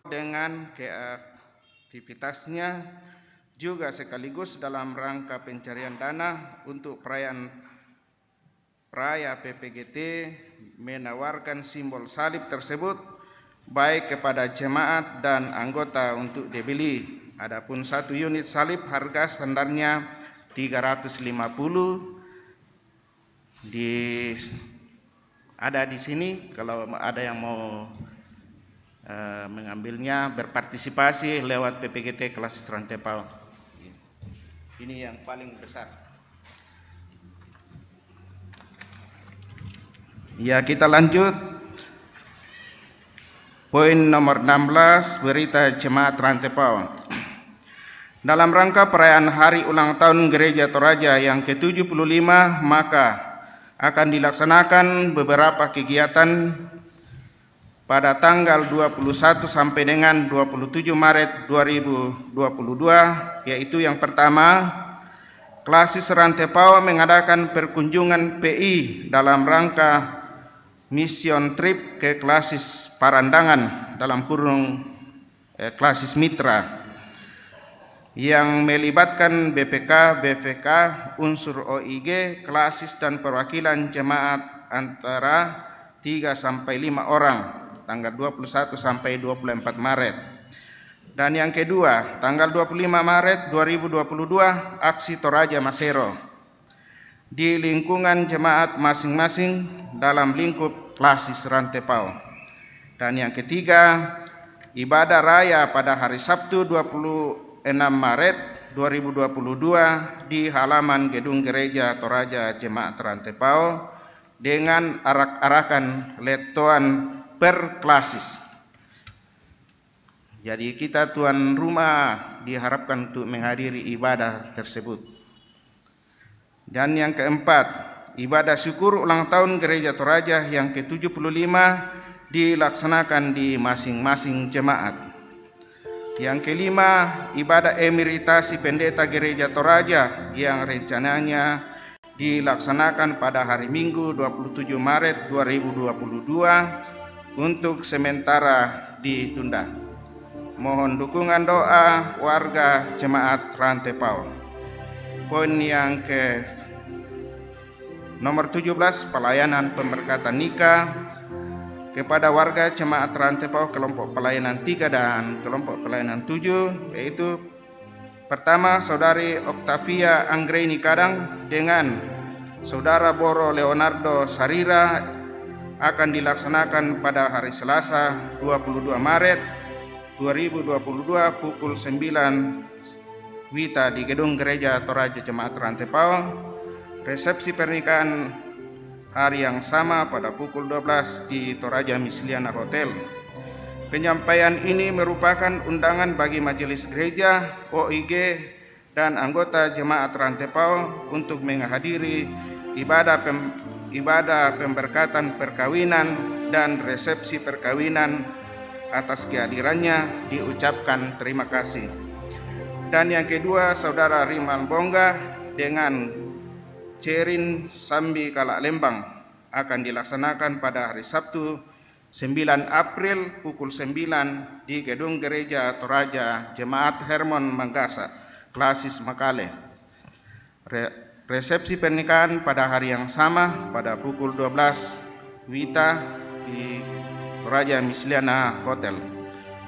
dengan aktivitasnya juga sekaligus dalam rangka pencarian dana untuk perayaan PPGT menawarkan simbol salib tersebut baik kepada jemaat dan anggota untuk dibeli. Adapun 1 unit salib harga standarnya 350 ada di sini kalau ada yang mau mengambilnya, berpartisipasi lewat PPGT kelas Rantepao. Ini yang paling besar. Ya, kita lanjut. Poin nomor 16, berita Jemaat Rantepao. Dalam rangka perayaan hari ulang tahun Gereja Toraja yang ke-75, maka akan dilaksanakan beberapa kegiatan pada tanggal 21 sampai dengan 27 Maret 2022, yaitu yang pertama, Klasis Rantepao mengadakan perkunjungan PI dalam rangka mission trip ke Klasis Parandangan dalam kurung Klasis Mitra yang melibatkan BPK, BVK, unsur OIG, Klasis dan perwakilan jemaat antara 3 sampai 5 orang tanggal 21 sampai 24 Maret. Dan yang kedua, tanggal 25 Maret 2022, aksi Toraja Masero di lingkungan jemaat masing-masing dalam lingkup Klasis Rantepao. Dan yang ketiga, ibadah raya pada hari Sabtu 26 Maret 2022 di halaman gedung Gereja Toraja Jemaat Rantepao dengan arak-arakan letoan per Klasis. Jadi kita tuan rumah diharapkan untuk menghadiri ibadah tersebut. Dan yang keempat, ibadah syukur ulang tahun Gereja Toraja yang ke-75 dilaksanakan di masing-masing jemaat. Yang kelima, ibadah emeritasi pendeta Gereja Toraja yang rencananya dilaksanakan pada hari Minggu 27 Maret 2022 untuk sementara ditunda. Mohon dukungan doa warga jemaat Rantepao. Poin yang ke nomor 17, pelayanan pemberkatan nikah kepada warga jemaat Rantepao kelompok pelayanan 3 dan kelompok pelayanan 7, yaitu pertama, Saudari Octavia Anggreni Kadang dengan Saudara Boro Leonardo Sarira akan dilaksanakan pada hari Selasa 22 Maret 2022 pukul 9 WITA di gedung Gereja Toraja Jemaat Rantepao. Resepsi pernikahan hari yang sama pada pukul 12 di Toraja Misliana Hotel. Penyampaian ini merupakan undangan bagi majelis gereja, OIG, dan anggota jemaat Rantepao untuk menghadiri ibadah pemberkatan perkawinan dan resepsi perkawinan. Atas kehadirannya diucapkan terima kasih. Dan yang kedua, Saudara Rimal Bongga dengan Cerin Sambi Kalak Lembang akan dilaksanakan pada hari Sabtu 9 April pukul 9 di gedung Gereja Toraja Jemaat Hermon Manggasa, Klasis Makale. Resepsi pernikahan pada hari yang sama pada pukul 12 WITA di Toraja Misliana Hotel.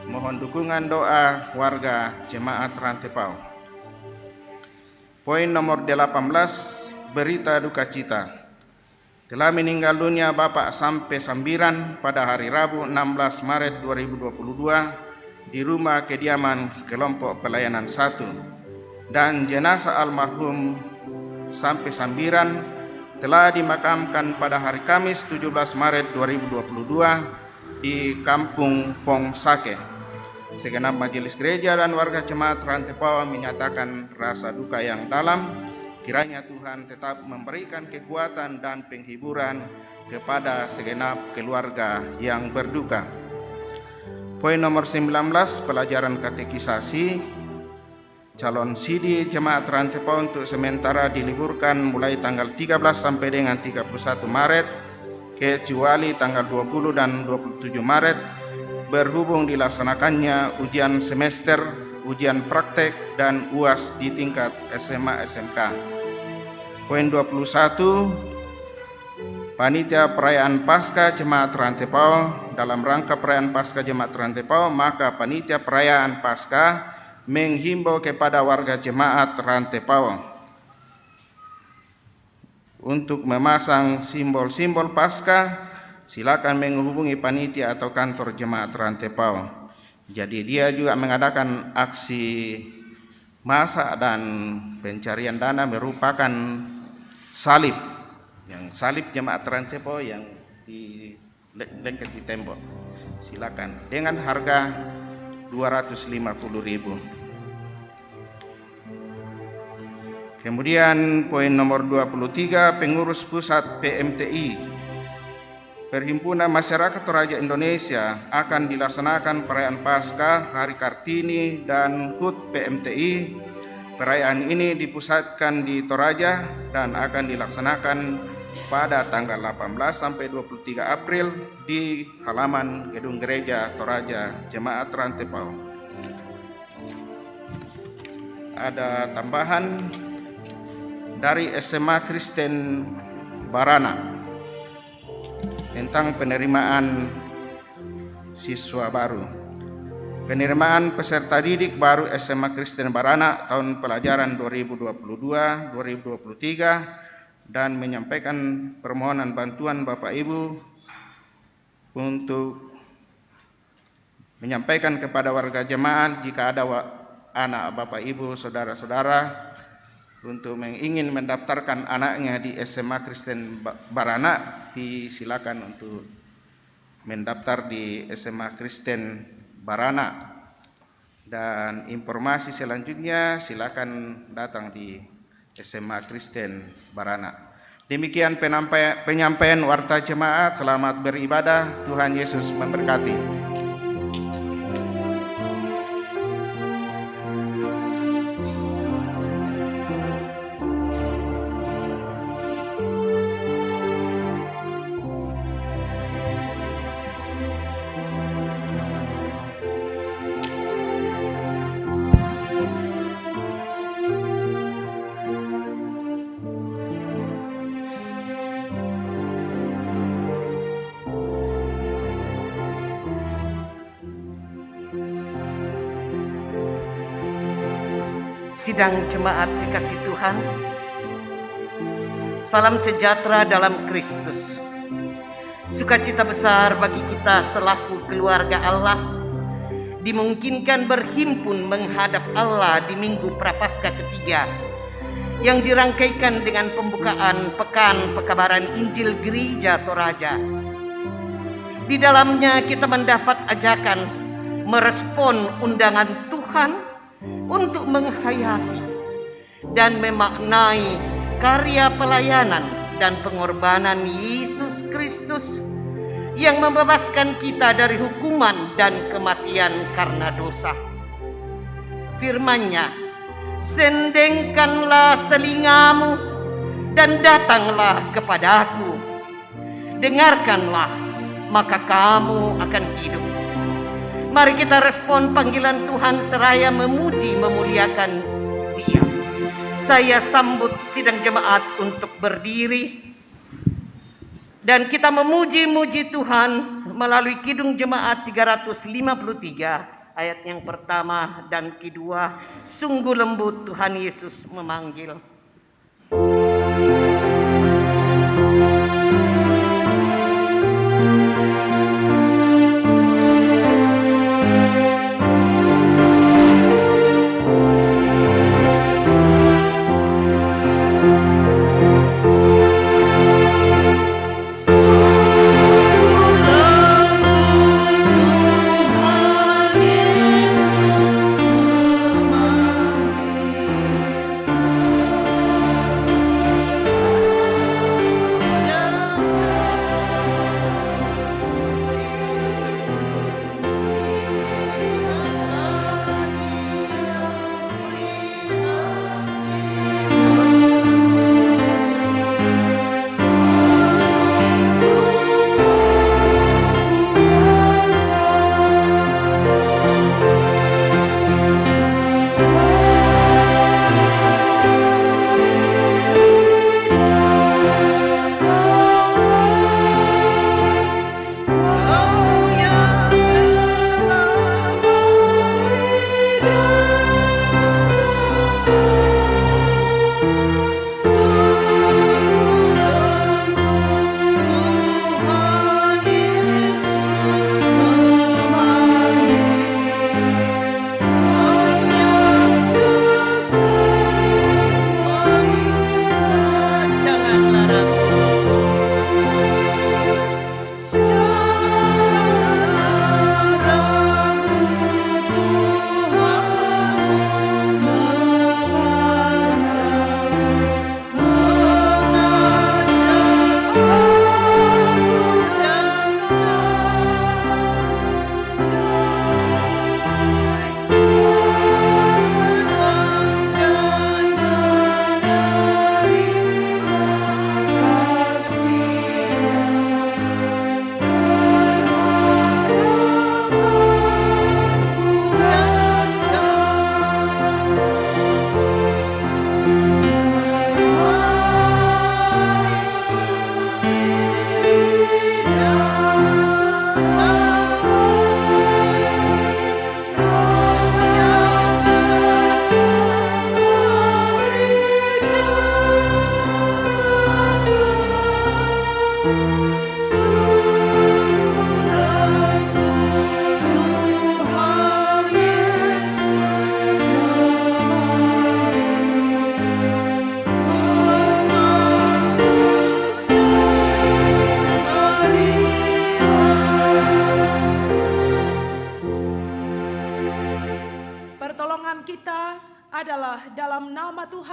Mohon dukungan doa warga jemaat Rantepao. Poin nomor 18, berita duka cita. Telah meninggal dunia Bapak Sampe Sambiran pada hari Rabu 16 Maret 2022 di rumah kediaman kelompok pelayanan 1, dan jenazah almarhum Sampe Sambiran telah dimakamkan pada hari Kamis 17 Maret 2022 di Kampung Pongsake. Segenap majelis gereja dan warga jemaat Rantepao menyatakan rasa duka yang dalam. Kiranya Tuhan tetap memberikan kekuatan dan penghiburan kepada segenap keluarga yang berduka. Poin nomor 19, pelajaran katekisasi. Calon sidi jemaat Rantepao untuk sementara diliburkan mulai tanggal 13 sampai dengan 31 Maret, kecuali tanggal 20 dan 27 Maret berhubung dilaksanakannya ujian semester, ujian praktek, dan UAS di tingkat SMA SMK. Poin 21, Panitia Perayaan Paskah Jemaat Rantepao. Dalam rangka perayaan Paskah Jemaat Rantepao, maka Panitia Perayaan Paskah menghimbau kepada warga Jemaat Rantepao untuk memasang simbol-simbol Paskah. Silakan menghubungi panitia atau kantor Jemaat Rantepao. Jadi dia juga mengadakan aksi masak dan pencarian dana merupakan salib, yang salib Jemaat Rantepao yang dilengket di tembok. Silakan dengan harga 250.000. Kemudian poin nomor 23, pengurus pusat PMTI Perhimpunan Masyarakat Toraja Indonesia akan dilaksanakan perayaan Paskah, Hari Kartini, dan HUT PMTI. Perayaan ini dipusatkan di Toraja dan akan dilaksanakan pada tanggal 18 sampai 23 April di halaman Gedung Gereja Toraja Jemaat Rantepao. Ada tambahan dari SMA Kristen Barana tentang penerimaan siswa baru. Penerimaan peserta didik baru SMA Kristen Barana tahun pelajaran 2022-2023 dan menyampaikan permohonan bantuan Bapak Ibu untuk menyampaikan kepada warga jemaat jika ada anak Bapak Ibu, saudara-saudara untuk ingin mendaftarkan anaknya di SMA Kristen Barana, disilakan untuk mendaftar di SMA Kristen Barana. Dan informasi selanjutnya silakan datang di SMA Kristen Barana. Demikian penyampaian warta jemaat. Selamat beribadah. Tuhan Yesus memberkati. Sidang jemaat dikasih Tuhan, salam sejahtera dalam Kristus. Sukacita besar bagi kita selaku keluarga Allah dimungkinkan berhimpun menghadap Allah di Minggu Prapaskah ketiga yang dirangkaikan dengan pembukaan Pekan Pekabaran Injil Gereja Toraja. Di dalamnya kita mendapat ajakan merespon undangan Tuhan untuk menghayati dan memaknai karya pelayanan dan pengorbanan Yesus Kristus yang membebaskan kita dari hukuman dan kematian karena dosa. Firman-Nya, "Sendengkanlah telingamu dan datanglah kepadaku. Dengarkanlah, maka kamu akan hidup." Mari kita respon panggilan Tuhan seraya memuji memuliakan Dia. Saya sambut sidang jemaat untuk berdiri dan kita memuji-muji Tuhan melalui Kidung Jemaat 353 ayat yang pertama dan kedua. Sungguh lembut Tuhan Yesus memanggil.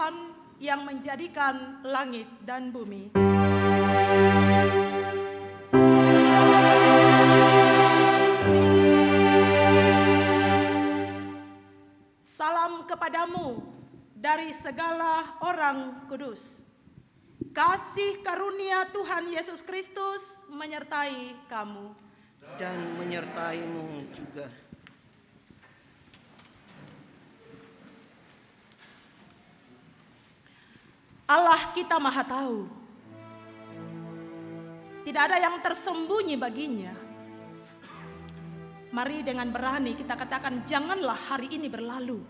Tuhan yang menjadikan langit dan bumi. Salam kepadamu dari segala orang kudus. Kasih karunia Tuhan Yesus Kristus menyertai kamu. Dan menyertaimu juga. Allah kita maha tahu. Tidak ada yang tersembunyi baginya. Mari dengan berani kita katakan, janganlah hari ini berlalu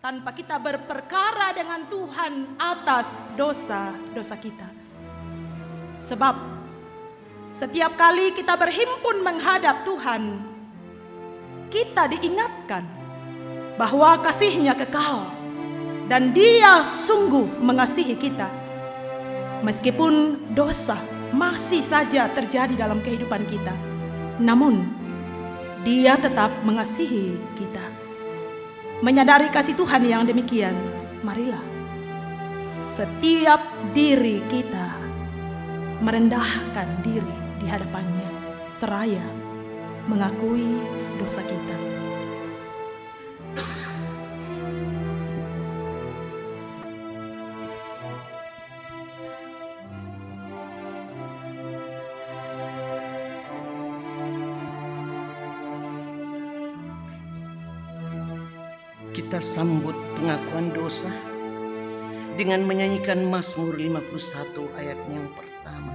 tanpa kita berperkara dengan Tuhan atas dosa-dosa kita. Sebab setiap kali kita berhimpun menghadap Tuhan, kita diingatkan bahwa kasih-Nya kekal dan Dia sungguh mengasihi kita. Meskipun dosa masih saja terjadi dalam kehidupan kita, namun Dia tetap mengasihi kita. Menyadari kasih Tuhan yang demikian, marilah setiap diri kita merendahkan diri di hadapan-Nya, seraya mengakui dosa kita. Kita sambut pengakuan dosa dengan menyanyikan Mazmur 51 ayat yang pertama.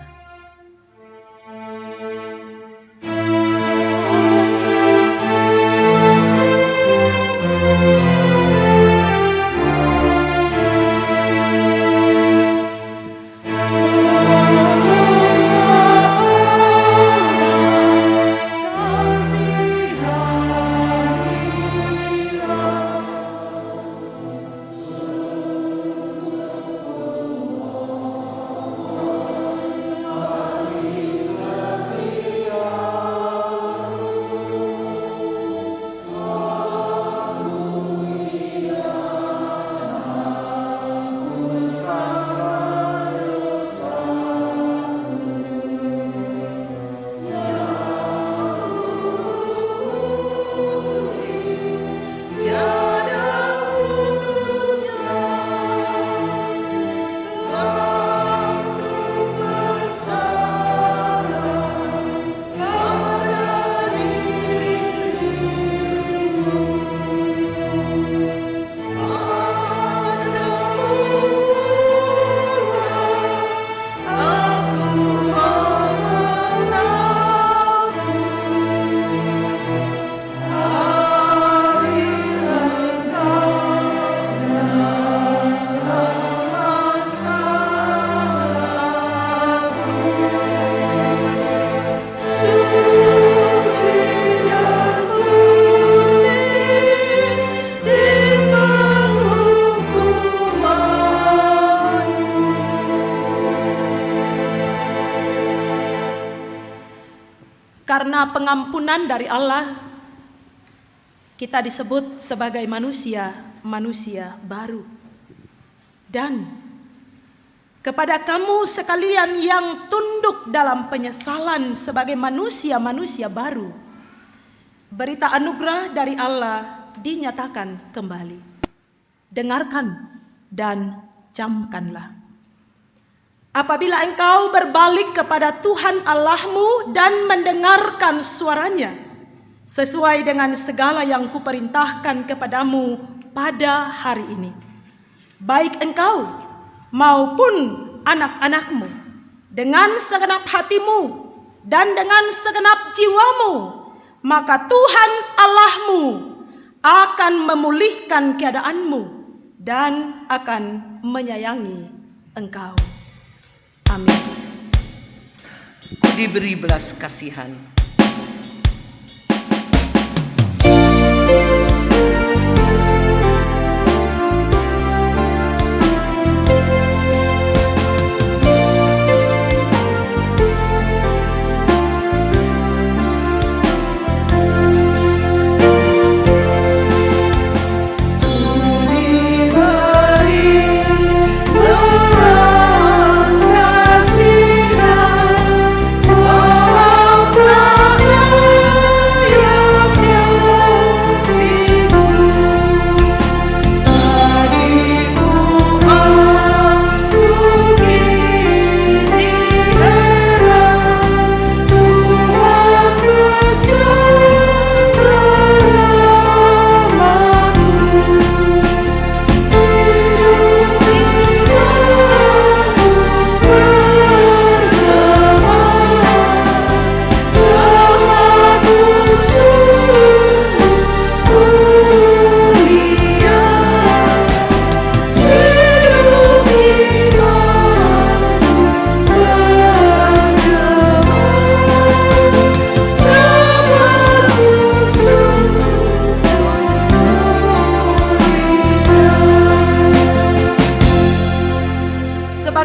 Karena pengampunan dari Allah, kita disebut sebagai manusia baru. Dan kepada kamu sekalian yang tunduk dalam penyesalan sebagai manusia baru, berita anugerah dari Allah dinyatakan kembali. Dengarkan dan camkanlah. Apabila engkau berbalik kepada Tuhan Allahmu dan mendengarkan suaranya, sesuai dengan segala yang kuperintahkan kepadamu pada hari ini, baik engkau maupun anak-anakmu, dengan segenap hatimu dan dengan segenap jiwamu, maka Tuhan Allahmu akan memulihkan keadaanmu dan akan menyayangi engkau. Amin. Diberi belas kasihan. Diberi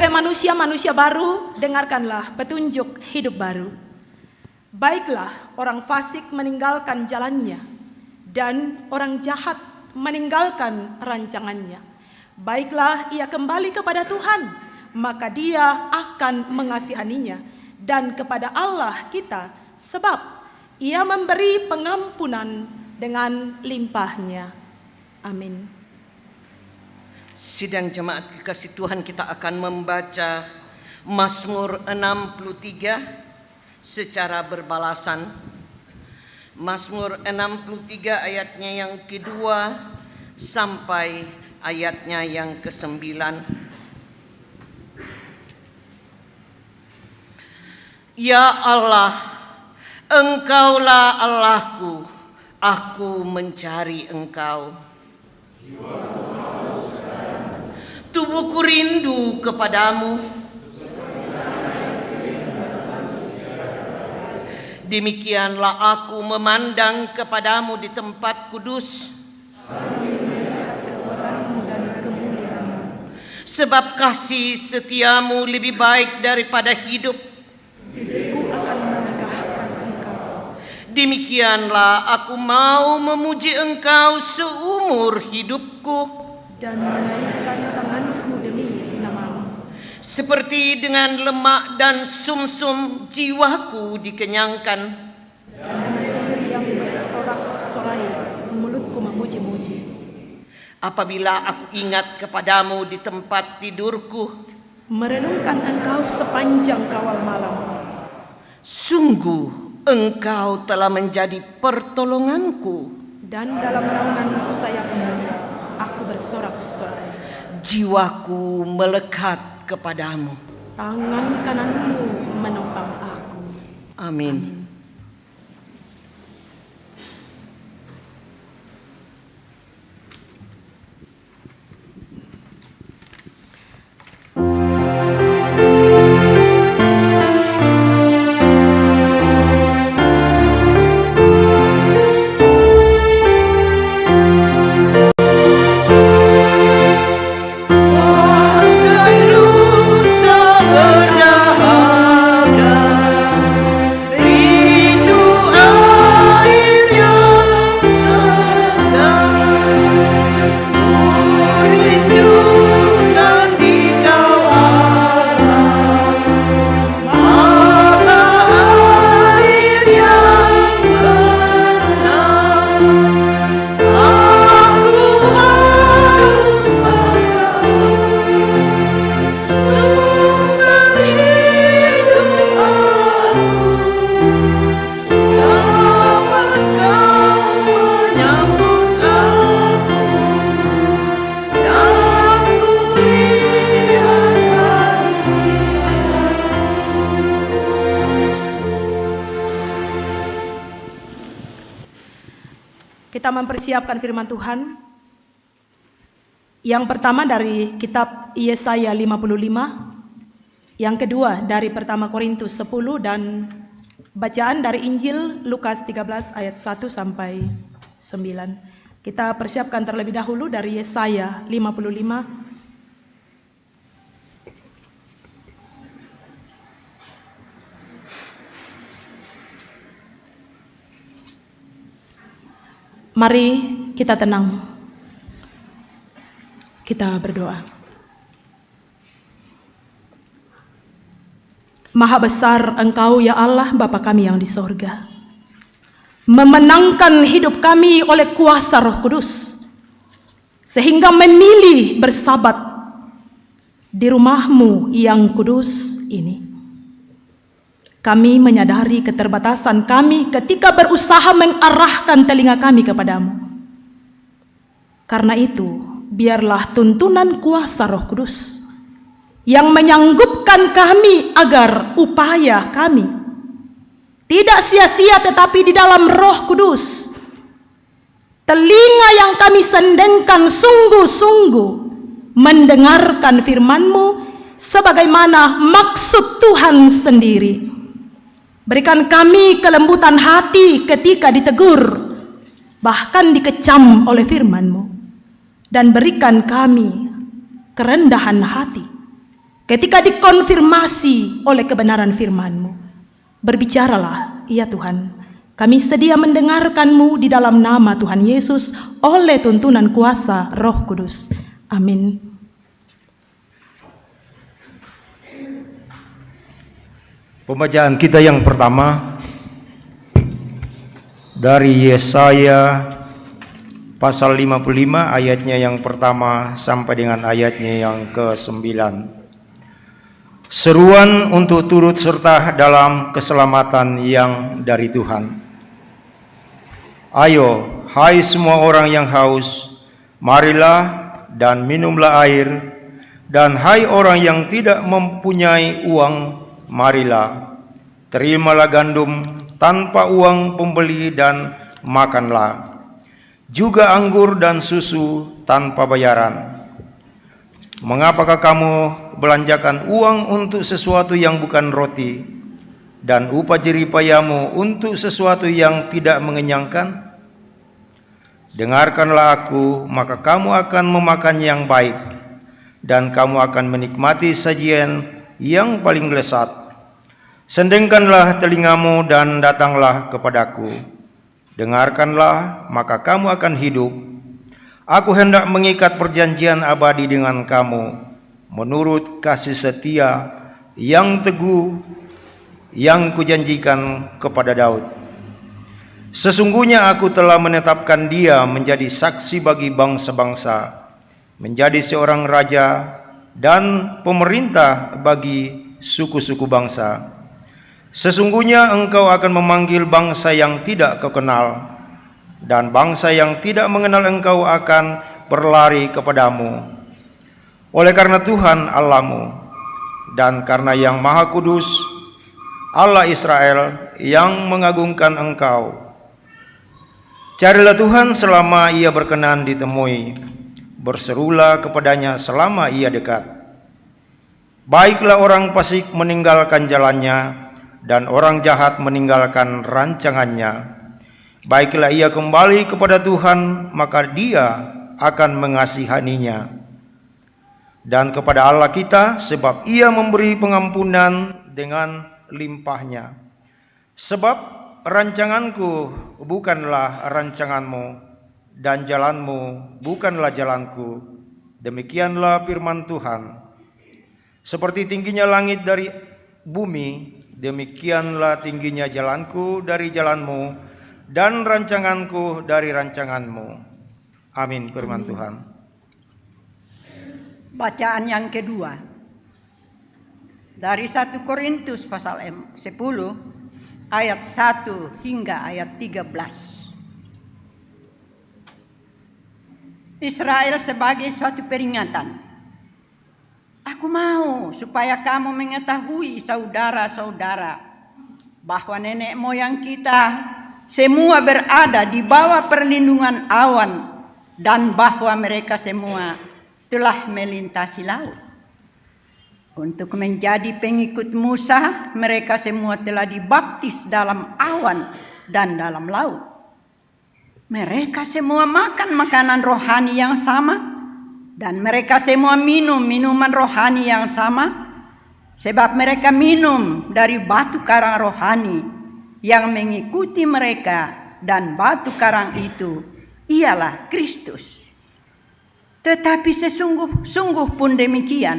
Sebagai manusia-manusia baru, dengarkanlah petunjuk hidup baru. Baiklah orang fasik meninggalkan jalannya, dan orang jahat meninggalkan rancangannya. Baiklah ia kembali kepada Tuhan, maka Dia akan mengasihaninya, dan kepada Allah kita, sebab Ia memberi pengampunan dengan limpahnya. Amin. Sidang jemaat kekasih Tuhan, kita akan membaca Mazmur 63 secara berbalasan. Mazmur 63 ayatnya yang kedua sampai ayatnya yang ke-9. Ya Allah, Engkaulah Allahku, aku mencari Engkau. Tubuhku rindu kepadamu. Demikianlah aku memandang kepadamu di tempat kudus. Sebab kasih setiamu lebih baik daripada hidup. Hidupku akan memegahkan Engkau. Demikianlah aku mau memuji Engkau seumur hidupku. Dan menaikkan tanganku demi nama-Mu. Seperti dengan lemak dan sumsum jiwaku dikenyangkan. Dan dengan diri yang bersorak-sorai mulutku memuji-muji. Apabila aku ingat kepadamu di tempat tidurku, Merenungkan Engkau sepanjang kawal malam. sungguh Engkau telah menjadi pertolonganku. Dan dalam naungan sayap-Mu aku bersorak-sorai. Jiwaku melekat kepadamu. Tangan kanan-Mu menopang aku. Amin. Kita mempersiapkan firman Tuhan. Yang pertama dari kitab Yesaya 55. Yang kedua dari 1 Korintus 10 dan bacaan dari Injil Lukas 13 ayat 1 sampai 9. Kita persiapkan terlebih dahulu dari Yesaya 55. Mari kita tenang. Kita berdoa. Maha besar Engkau ya Allah Bapa kami yang di sorga. Memenangkan hidup kami oleh kuasa Roh Kudus. Sehingga memilih bersabat di rumah-Mu yang kudus ini. Kami menyadari keterbatasan kami ketika berusaha mengarahkan telinga kami kepadamu. Karena itu, biarlah tuntunan kuasa Roh Kudus yang menyanggupkan kami agar upaya kami tidak sia-sia tetapi di dalam Roh Kudus. Telinga yang kami sendengkan sungguh-sungguh mendengarkan firman-Mu sebagaimana maksud Tuhan sendiri. Berikan kami kelembutan hati ketika ditegur, bahkan dikecam oleh firman-Mu. Dan berikan kami kerendahan hati ketika dikonfirmasi oleh kebenaran firman-Mu. Berbicaralah, ya Tuhan. Kami sedia mendengarkan-Mu di dalam nama Tuhan Yesus oleh tuntunan kuasa Roh Kudus. Amin. Pembacaan kita yang pertama dari Yesaya pasal 55 ayatnya yang pertama sampai dengan ayatnya yang ke-9. Seruan untuk turut serta dalam keselamatan yang dari Tuhan. Ayo, hai semua orang yang haus, marilah dan minumlah air, dan hai orang yang tidak mempunyai uang, marilah, terimalah gandum tanpa uang pembeli dan makanlah, juga anggur dan susu tanpa bayaran. Mengapakah kamu belanjakan uang untuk sesuatu yang bukan roti, dan upah jeripayamu untuk sesuatu yang tidak mengenyangkan? Dengarkanlah aku, maka kamu akan memakan yang baik, dan kamu akan menikmati sajian yang paling lezat. Sendengkanlah telingamu dan datanglah kepadaku. Dengarkanlah, maka kamu akan hidup. Aku hendak mengikat perjanjian abadi dengan kamu, menurut kasih setia yang teguh yang kujanjikan kepada Daud. Sesungguhnya aku telah menetapkan dia menjadi saksi bagi bangsa-bangsa, menjadi seorang raja dan pemerintah bagi suku-suku bangsa. Sesungguhnya engkau akan memanggil bangsa yang tidak kau kenal, dan bangsa yang tidak mengenal engkau akan berlari kepadamu. Oleh karena Tuhan Allahmu, dan karena Yang Maha Kudus, Allah Israel yang mengagungkan engkau. Carilah Tuhan selama ia berkenan ditemui, berserulah kepadanya selama ia dekat. Baiklah orang fasik meninggalkan jalannya, dan orang jahat meninggalkan rancangannya. Baiklah ia kembali kepada Tuhan, maka dia akan mengasihaninya. Dan kepada Allah kita, sebab ia memberi pengampunan dengan limpahnya. Sebab rancanganku bukanlah rancanganmu, dan jalanmu bukanlah jalanku. Demikianlah firman Tuhan. Seperti tingginya langit dari bumi, demikianlah tingginya jalanku dari jalanmu, dan rancanganku dari rancanganmu. Amin. Firman Tuhan. Bacaan yang kedua dari 1 Korintus pasal 10 ayat 1 hingga ayat 13. Israel sebagai suatu peringatan. Aku mau supaya kamu mengetahui, saudara-saudara, bahwa nenek moyang kita semua berada di bawah perlindungan awan, dan bahwa mereka semua telah melintasi laut. Untuk menjadi pengikut Musa, mereka semua telah dibaptis dalam awan dan dalam laut. Mereka semua makan makanan rohani yang sama, dan mereka semua minum minuman rohani yang sama, sebab mereka minum dari batu karang rohani yang mengikuti mereka, dan batu karang itu ialah Kristus. Tetapi sesungguh pun demikian,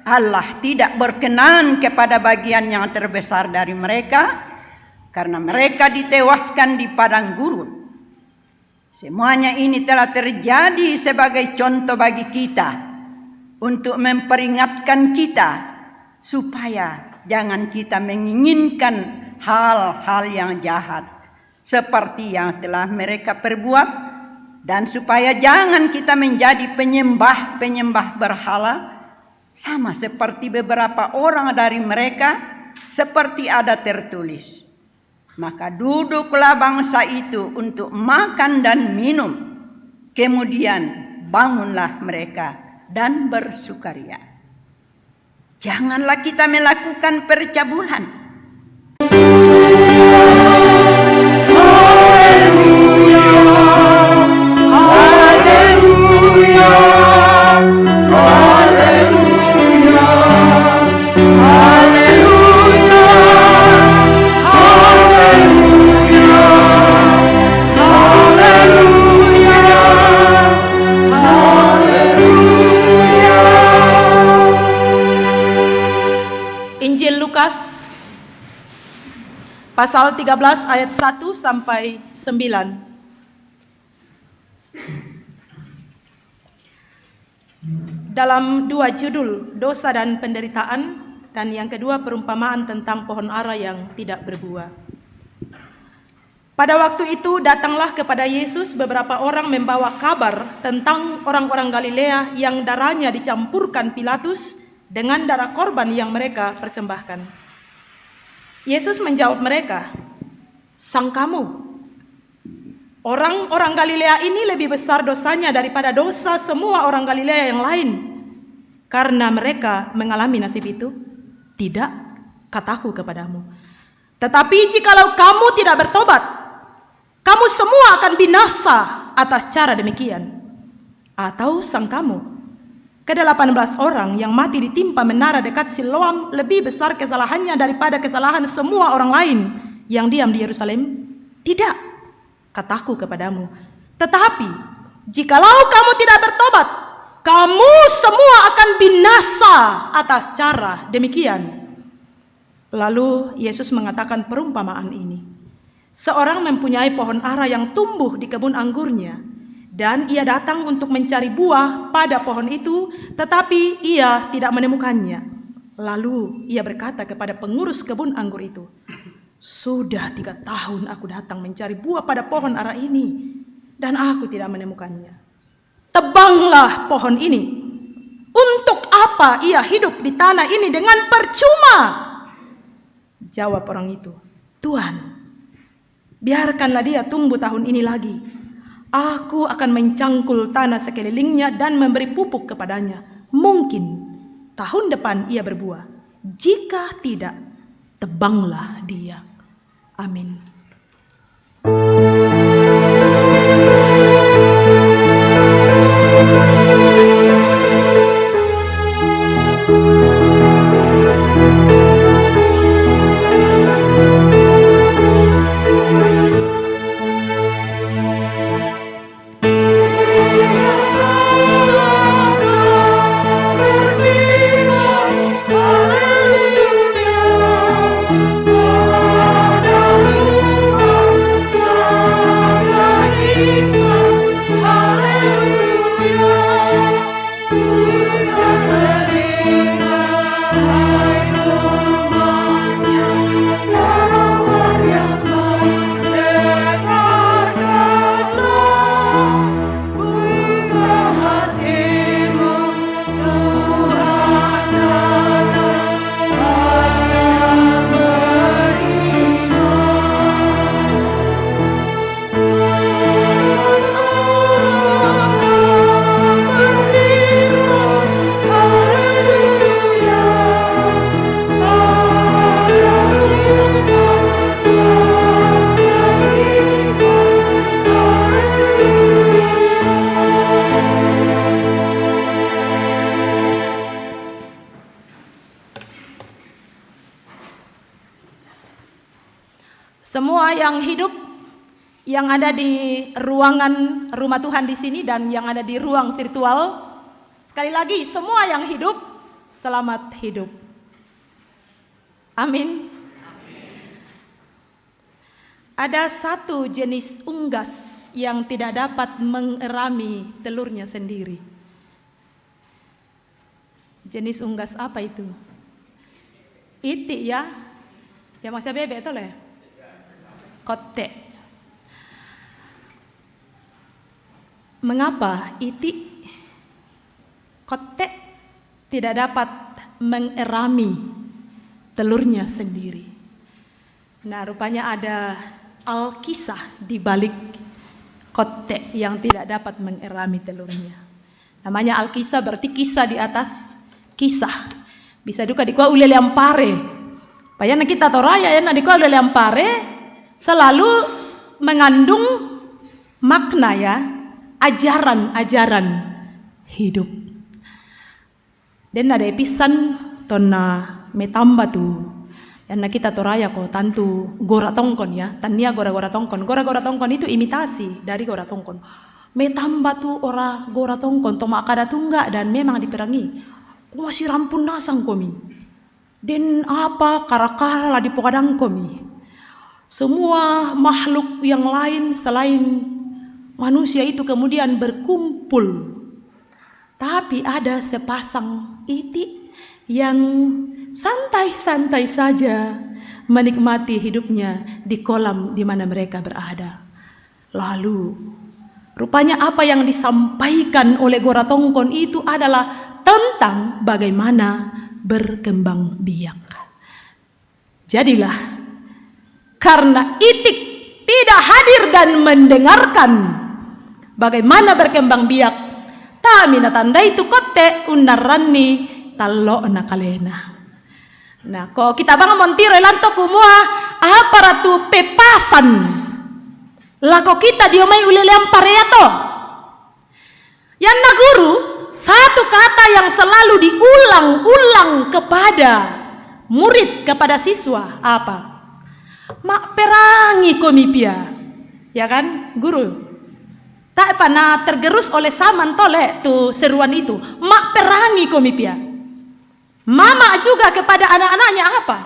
Allah tidak berkenan kepada bagian yang terbesar dari mereka, karena mereka ditewaskan di padang gurun. Semuanya ini telah terjadi sebagai contoh bagi kita, untuk memperingatkan kita supaya jangan kita menginginkan hal-hal yang jahat seperti yang telah mereka perbuat, dan supaya jangan kita menjadi penyembah-penyembah berhala, sama seperti beberapa orang dari mereka, seperti ada tertulis. Maka duduklah bangsa itu untuk makan dan minum, kemudian bangunlah mereka dan bersukaria. Janganlah kita melakukan percabulan. Haleluya, haleluya, haleluya. Pasal 13 ayat 1 sampai 9. Dalam dua judul, dosa dan penderitaan, dan yang kedua perumpamaan tentang pohon ara yang tidak berbuah. Pada waktu itu datanglah kepada Yesus beberapa orang membawa kabar tentang orang-orang Galilea yang darahnya dicampurkan Pilatus dengan darah korban yang mereka persembahkan. Yesus menjawab mereka, "Sangkamu, orang-orang Galilea ini lebih besar dosanya daripada dosa semua orang Galilea yang lain, karena mereka mengalami nasib itu? Tidak, kataku kepadamu. Tetapi jikalau kamu tidak bertobat, kamu semua akan binasa atas cara demikian. Atau sangkamu, ke-18 orang yang mati ditimpa menara dekat Siloam lebih besar kesalahannya daripada kesalahan semua orang lain yang diam di Yerusalem? Tidak, kataku kepadamu. Tetapi jikalau kamu tidak bertobat, kamu semua akan binasa atas cara demikian." Lalu Yesus mengatakan perumpamaan ini. Seorang mempunyai pohon ara yang tumbuh di kebun anggurnya, dan ia datang untuk mencari buah pada pohon itu, tetapi ia tidak menemukannya. Lalu ia berkata kepada pengurus kebun anggur itu, "Sudah 3 tahun aku datang mencari buah pada pohon ara ini, dan aku tidak menemukannya. Tebanglah pohon ini. Untuk apa ia hidup di tanah ini dengan percuma?" Jawab orang itu, "Tuhan, biarkanlah dia tumbuh tahun ini lagi. Aku akan mencangkul tanah sekelilingnya dan memberi pupuk kepadanya. Mungkin tahun depan ia berbuah. Jika tidak, tebanglah dia." Amin. Semua yang hidup, yang ada di ruangan rumah Tuhan di sini dan yang ada di ruang virtual, sekali lagi semua yang hidup, selamat hidup. Amin. Ada satu jenis unggas yang tidak dapat mengerami telurnya sendiri. Jenis unggas apa itu? Itik ya? Ya masih bebek itu lah. Kotek. Mengapa itik kotek tidak dapat mengerami telurnya sendiri? Nah, rupanya ada alkisah di balik kotek yang tidak dapat mengerami telurnya. Namanya alkisah berarti kisah di atas kisah. Bisa juga dikua ulele ampare. Payana kita toraya ya dikua ulele ampare selalu mengandung makna ya, ajaran-ajaran hidup. Dan ada episan tona metamba tu. Yang kita toraya ko tantu gora tongkon ya, tania gora-gora tongkon. Gora-gora tongkon itu imitasi dari gora tongkon. Metamba tu ora gora tongkon toma akada tungga dan memang diperangi. Ku masih rampun nasang komi. Den apa karakara lah di pokadang komi. semua makhluk yang lain selain manusia itu kemudian berkumpul. Tapi ada sepasang itik yang santai-santai saja menikmati hidupnya di kolam di mana mereka berada. Lalu rupanya apa yang disampaikan oleh Gora Tongkon itu adalah tentang bagaimana berkembang biak. Jadilah karena itik tidak hadir dan mendengarkan bagaimana berkembang biak, tamina tanda itu kote unarani talo nakalena. Nah, kok kita bang montiro lanto kumua aparatu pepasan. Lako kita diomai uleleam pareato. Yang na guru, satu kata yang selalu diulang-ulang kepada murid, kepada siswa apa? Mak perangi komipia. Ya kan, guru? Tak pernah tergerus oleh saman tole tuh seruan itu. Mak perangi komipia. Mama juga kepada anak-anaknya apa?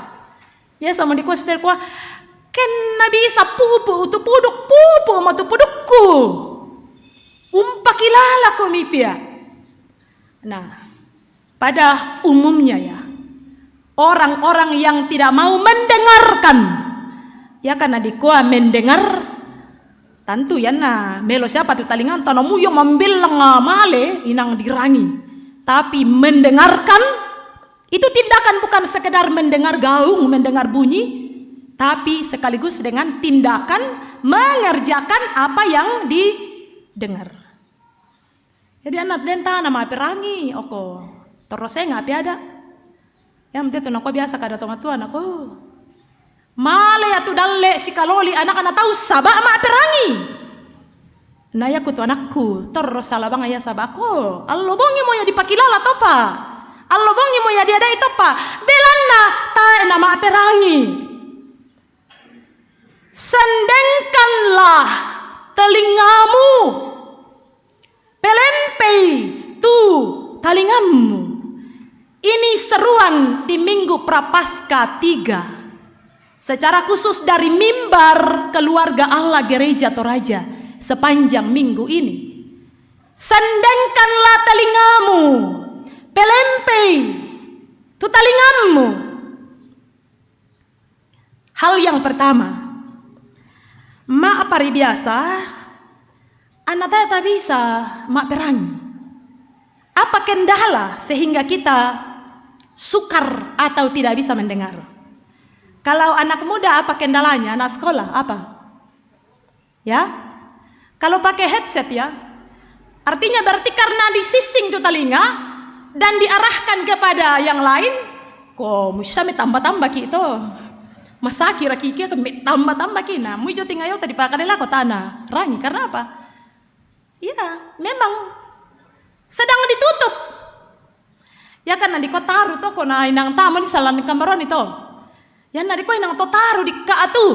Ya sama di kostel kuah. Ken nabi bisa pupu tu puduk pupu ma tu pudukku. Umpakilala komipia. Nah, pada umumnya ya, orang-orang yang tidak mau mendengarkan, ya karena dikuah mendengar, tentu ya na melo siapa tu talingan tanamu yang membilang male inang dirangi, tapi mendengarkan itu tindakan bukan sekedar mendengar gaung, mendengar bunyi, tapi sekaligus dengan tindakan mengerjakan apa yang didengar. Jadi anak denta nama perangi, oko terus saya ngapi ada. Yang penting tu nako biasa kada toma tuan aku. Male atu dalle si kaloli anak-anak tahu sabak mak perangi. Nah ya kutu anakku terus salah bang ayah sabako. Allo bongi mo ya dipakilala topa. Allo bongi mo ya diada itu pa. Belanna ta nama perangi. Sendengkanlah telingamu. Pelempei tu telingamu. Ini seruan di Minggu Prapaskah 3. Secara khusus dari mimbar keluarga Allah Gereja Toraja sepanjang minggu ini. Sendengkanlah telingamu. Pelempei tu telingamu. Hal yang pertama, mak pari biasa, anak tak bisa mak perangi. Apa kendala sehingga kita sukar atau tidak bisa mendengar? Kalau anak muda apa kendalanya? Anak sekolah apa? Ya, kalau pakai headset ya, artinya berarti karena disising tuh telinga dan diarahkan kepada yang lain, kok bisa tambah-tambah gitu. Masa kira kiki tambah-tambah kina, mujo tingayo tadi pakadela ko tanah rangi karena apa? Ya, memang sedang ditutup. Ya kan nanti ko taruh to ko na inang tama di salan kamaron itu. Ya nanti ko inang to taruh di kaatu.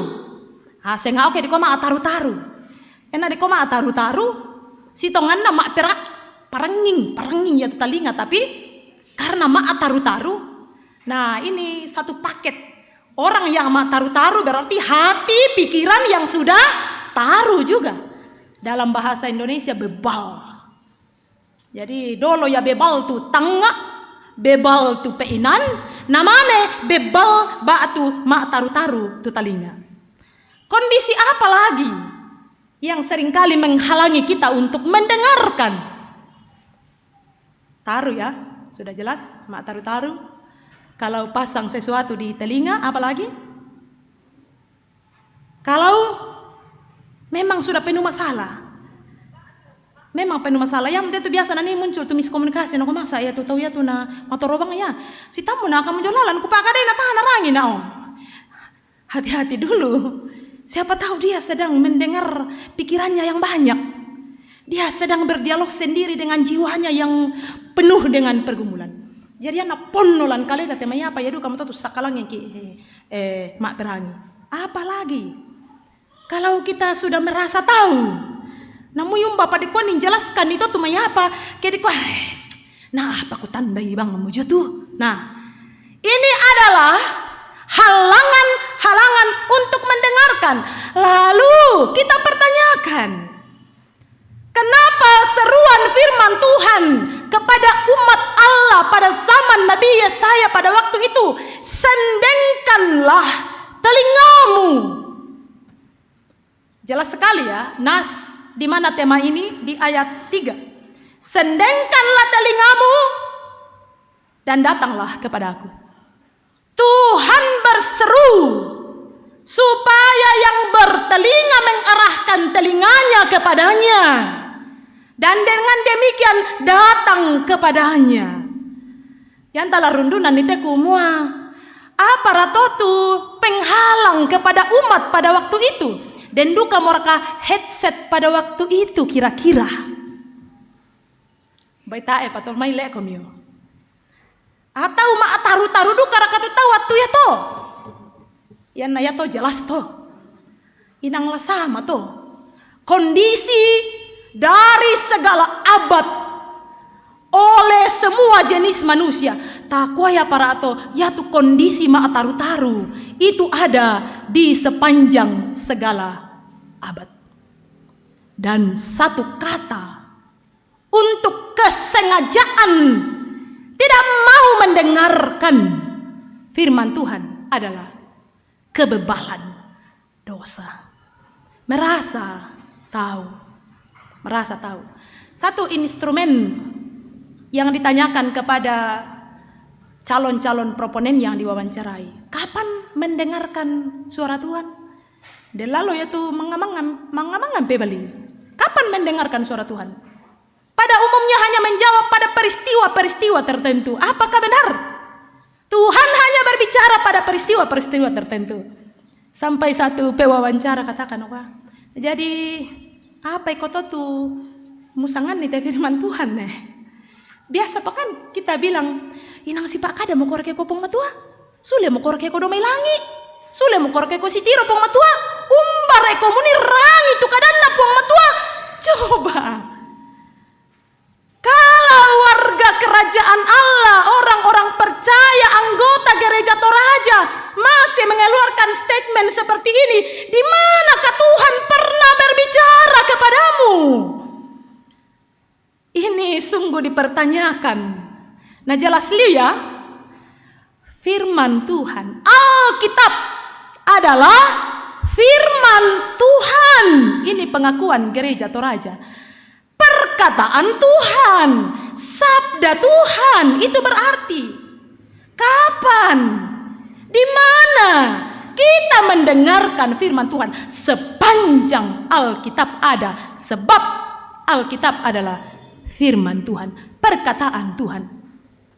Ah senga oke di ko ma taruh-taruh. Ya nanti ko ma taruh-taruh. Si tongan na mak perak paranging ya telinga tapi karena mak taruh-taruh. Nah, ini satu paket. Orang yang mak taruh-taruh berarti hati, pikiran yang sudah taruh juga. Dalam bahasa Indonesia bebal. Jadi dolo ya bebal tu tangga, bebal tu peinan, namane bebal batu mak taruh-taruh tu telinga. Kondisi apa lagi yang seringkali menghalangi kita untuk mendengarkan? Taruh ya, sudah jelas mak taruh-taruh. Kalau pasang sesuatu di telinga, apalagi? Kalau memang sudah penuh masalah. Memang penuh masalah. Yang itu biasa nanti muncul tuh miskomunikasi. Nah, masa ya tuh tahu ya tuh na motor robang ya. Si tamu nak kamu jolalan ku pakade na tahan rangi na om. Hati-hati dulu. Siapa tahu dia sedang mendengar pikirannya yang banyak. Dia sedang berdialog sendiri dengan jiwanya yang penuh dengan pergumulan. Jadi anak ponolan kali tete maya apa ya du kamu tahu sakalang yang mak perangi. Apalagi kalau kita sudah merasa tahu, namun yung bapak dikuan jelaskan itu tuh maya apa? Kayak dikuan, nah apa ku tandai bang memuju tuh. Nah ini adalah halangan untuk mendengarkan. Lalu kita pertanyakan, kenapa seruan firman Tuhan kepada umat Allah pada zaman Nabi Yesaya pada waktu itu, sendengkanlah telingamu. Jelas sekali ya, nas di mana tema ini di ayat 3. Sendengkanlah telingamu dan datanglah kepadaku. Tuhan berseru supaya yang bertelinga mengarahkan telinganya kepadanya, dan dengan demikian datang kepadanya. Yang telah rundunan itu kumua apa ratotu penghalang kepada umat pada waktu itu, dan duka mereka headset pada waktu itu kira-kira. Baitae patol mai le komio. Atau ma taru-taru duka rakatu tahu waktu ya to. Yan na ya to jelas to. Inanglah sama to. Kondisi dari segala abad oleh semua jenis manusia. Takwa ya para ato, ya tu kondisi ma taru-taru itu ada di sepanjang segala abad. Dan satu kata untuk kesengajaan tidak mau mendengarkan firman Tuhan adalah kebebalan dosa. Merasa tahu. Satu instrumen yang ditanyakan kepada calon-calon proponen yang diwawancarai, kapan mendengarkan suara Tuhan? Dan lalu yaitu mengamangan pebali. Kapan mendengarkan suara Tuhan? Pada umumnya hanya menjawab pada peristiwa-peristiwa tertentu. Apakah benar? Tuhan hanya berbicara pada peristiwa-peristiwa tertentu. Sampai satu pewawancara katakan, wah, jadi apa ikoto tu musangan nih firman Tuhan nih. Biasa kan kita bilang, inang si Pak kada mau korek ko pong matua, sule mau korek ko domai langi, sule mau korek ko sitiro pong matua, umbar eko muni rangi tu kadana pong matua. Coba, kalau warga kerajaan Allah, orang-orang percaya, anggota gereja Toraja masih mengeluarkan statement seperti ini, di manakah Tuhan pernah berbicara kepadamu? Ini sungguh dipertanyakan. Nah jelas ya, firman Tuhan, Alkitab adalah firman Tuhan. Ini pengakuan gereja Toraja. Perkataan Tuhan, sabda Tuhan, itu berarti kapan, di mana kita mendengarkan firman Tuhan? Sepanjang Alkitab ada, sebab Alkitab adalah firman Tuhan, perkataan Tuhan.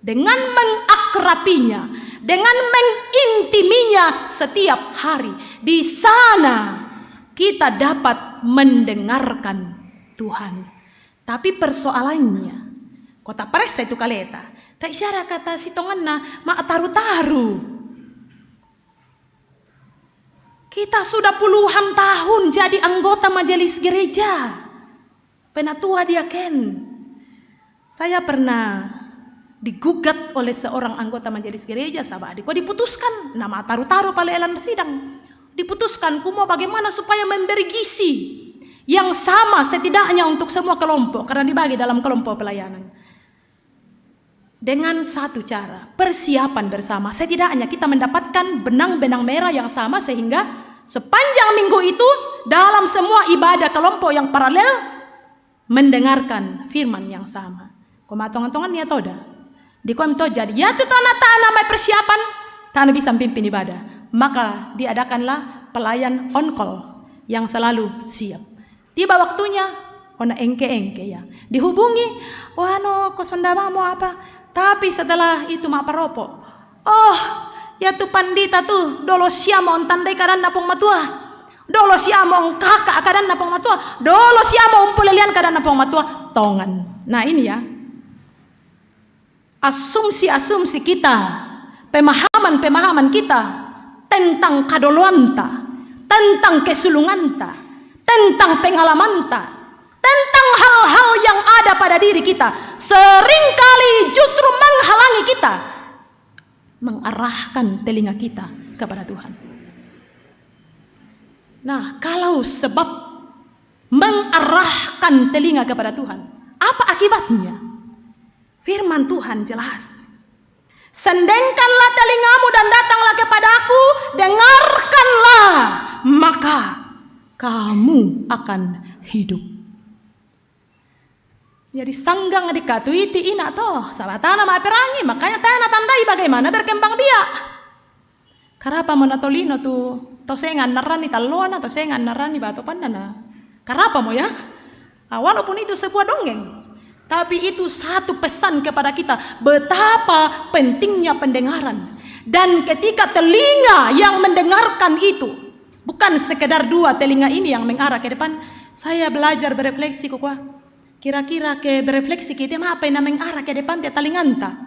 Dengan mengakrapinya, dengan mengintiminya setiap hari, di sana kita dapat mendengarkan Tuhan. Tapi persoalannya, kota presa itu kaleta, tak isyara kata si tonganna ma taru-taru. Kita sudah puluhan tahun jadi anggota majelis gereja. Penatua dia Ken. Saya pernah digugat oleh seorang anggota majelis gereja, sahabat adik. Kok diputuskan nama taru-taru pada elan sidang. Diputuskan kumo bagaimana supaya memberi gizi yang sama setidaknya untuk semua kelompok, karena dibagi dalam kelompok pelayanan. Dengan satu cara, persiapan bersama, setidaknya kita mendapatkan benang-benang merah yang sama, sehingga sepanjang minggu itu dalam semua ibadah kelompok yang paralel mendengarkan firman yang sama. Komatongan-tongan ya toda. Di kom to jadi ya tu tanah mai persiapan, tanah bisa pimpin ibadah. Maka diadakanlah pelayan on call yang selalu siap. Tiba waktunya, kona engke-engke ya. Dihubungi, wah no kosondama mau apa? Tapi setelah itu ma paropo. Oh, ya tu pandita tu dolo siamo ontandai karan napong matua. Dolo siamo kakak karan napong matua. Dolo siamo umpulelian karan napong matua. Tongan. Nah ini ya. Asumsi-asumsi kita, pemahaman-pemahaman kita tentang kadoloanta, tentang kesulunganta, tentang pengalamanta, tentang hal-hal yang ada pada diri kita, seringkali justru menghalangi kita, mengarahkan telinga kita kepada Tuhan. Nah, kalau sebab mengarahkan telinga kepada Tuhan, apa akibatnya? Firman Tuhan jelas. Sendengkanlah telingamu dan datanglah kepadaku, dengarkanlah, maka kamu akan hidup. Jadi sanggang dikatuiti ina toh, sabatana ma perangi, makanya tana tandai bagaimana berkembang biak. Karapa monatolino tu tosengan narani talona, tosengan narani batu pandana. Karapa mo ya? Walaupun itu sebuah dongeng, tapi itu satu pesan kepada kita betapa pentingnya pendengaran. Dan ketika telinga yang mendengarkan itu, bukan sekedar dua telinga ini yang mengarah ke depan. Saya belajar berefleksi kok. Kira-kira ke berefleksi kita mah apa yang mengarah ke depan te talinganta.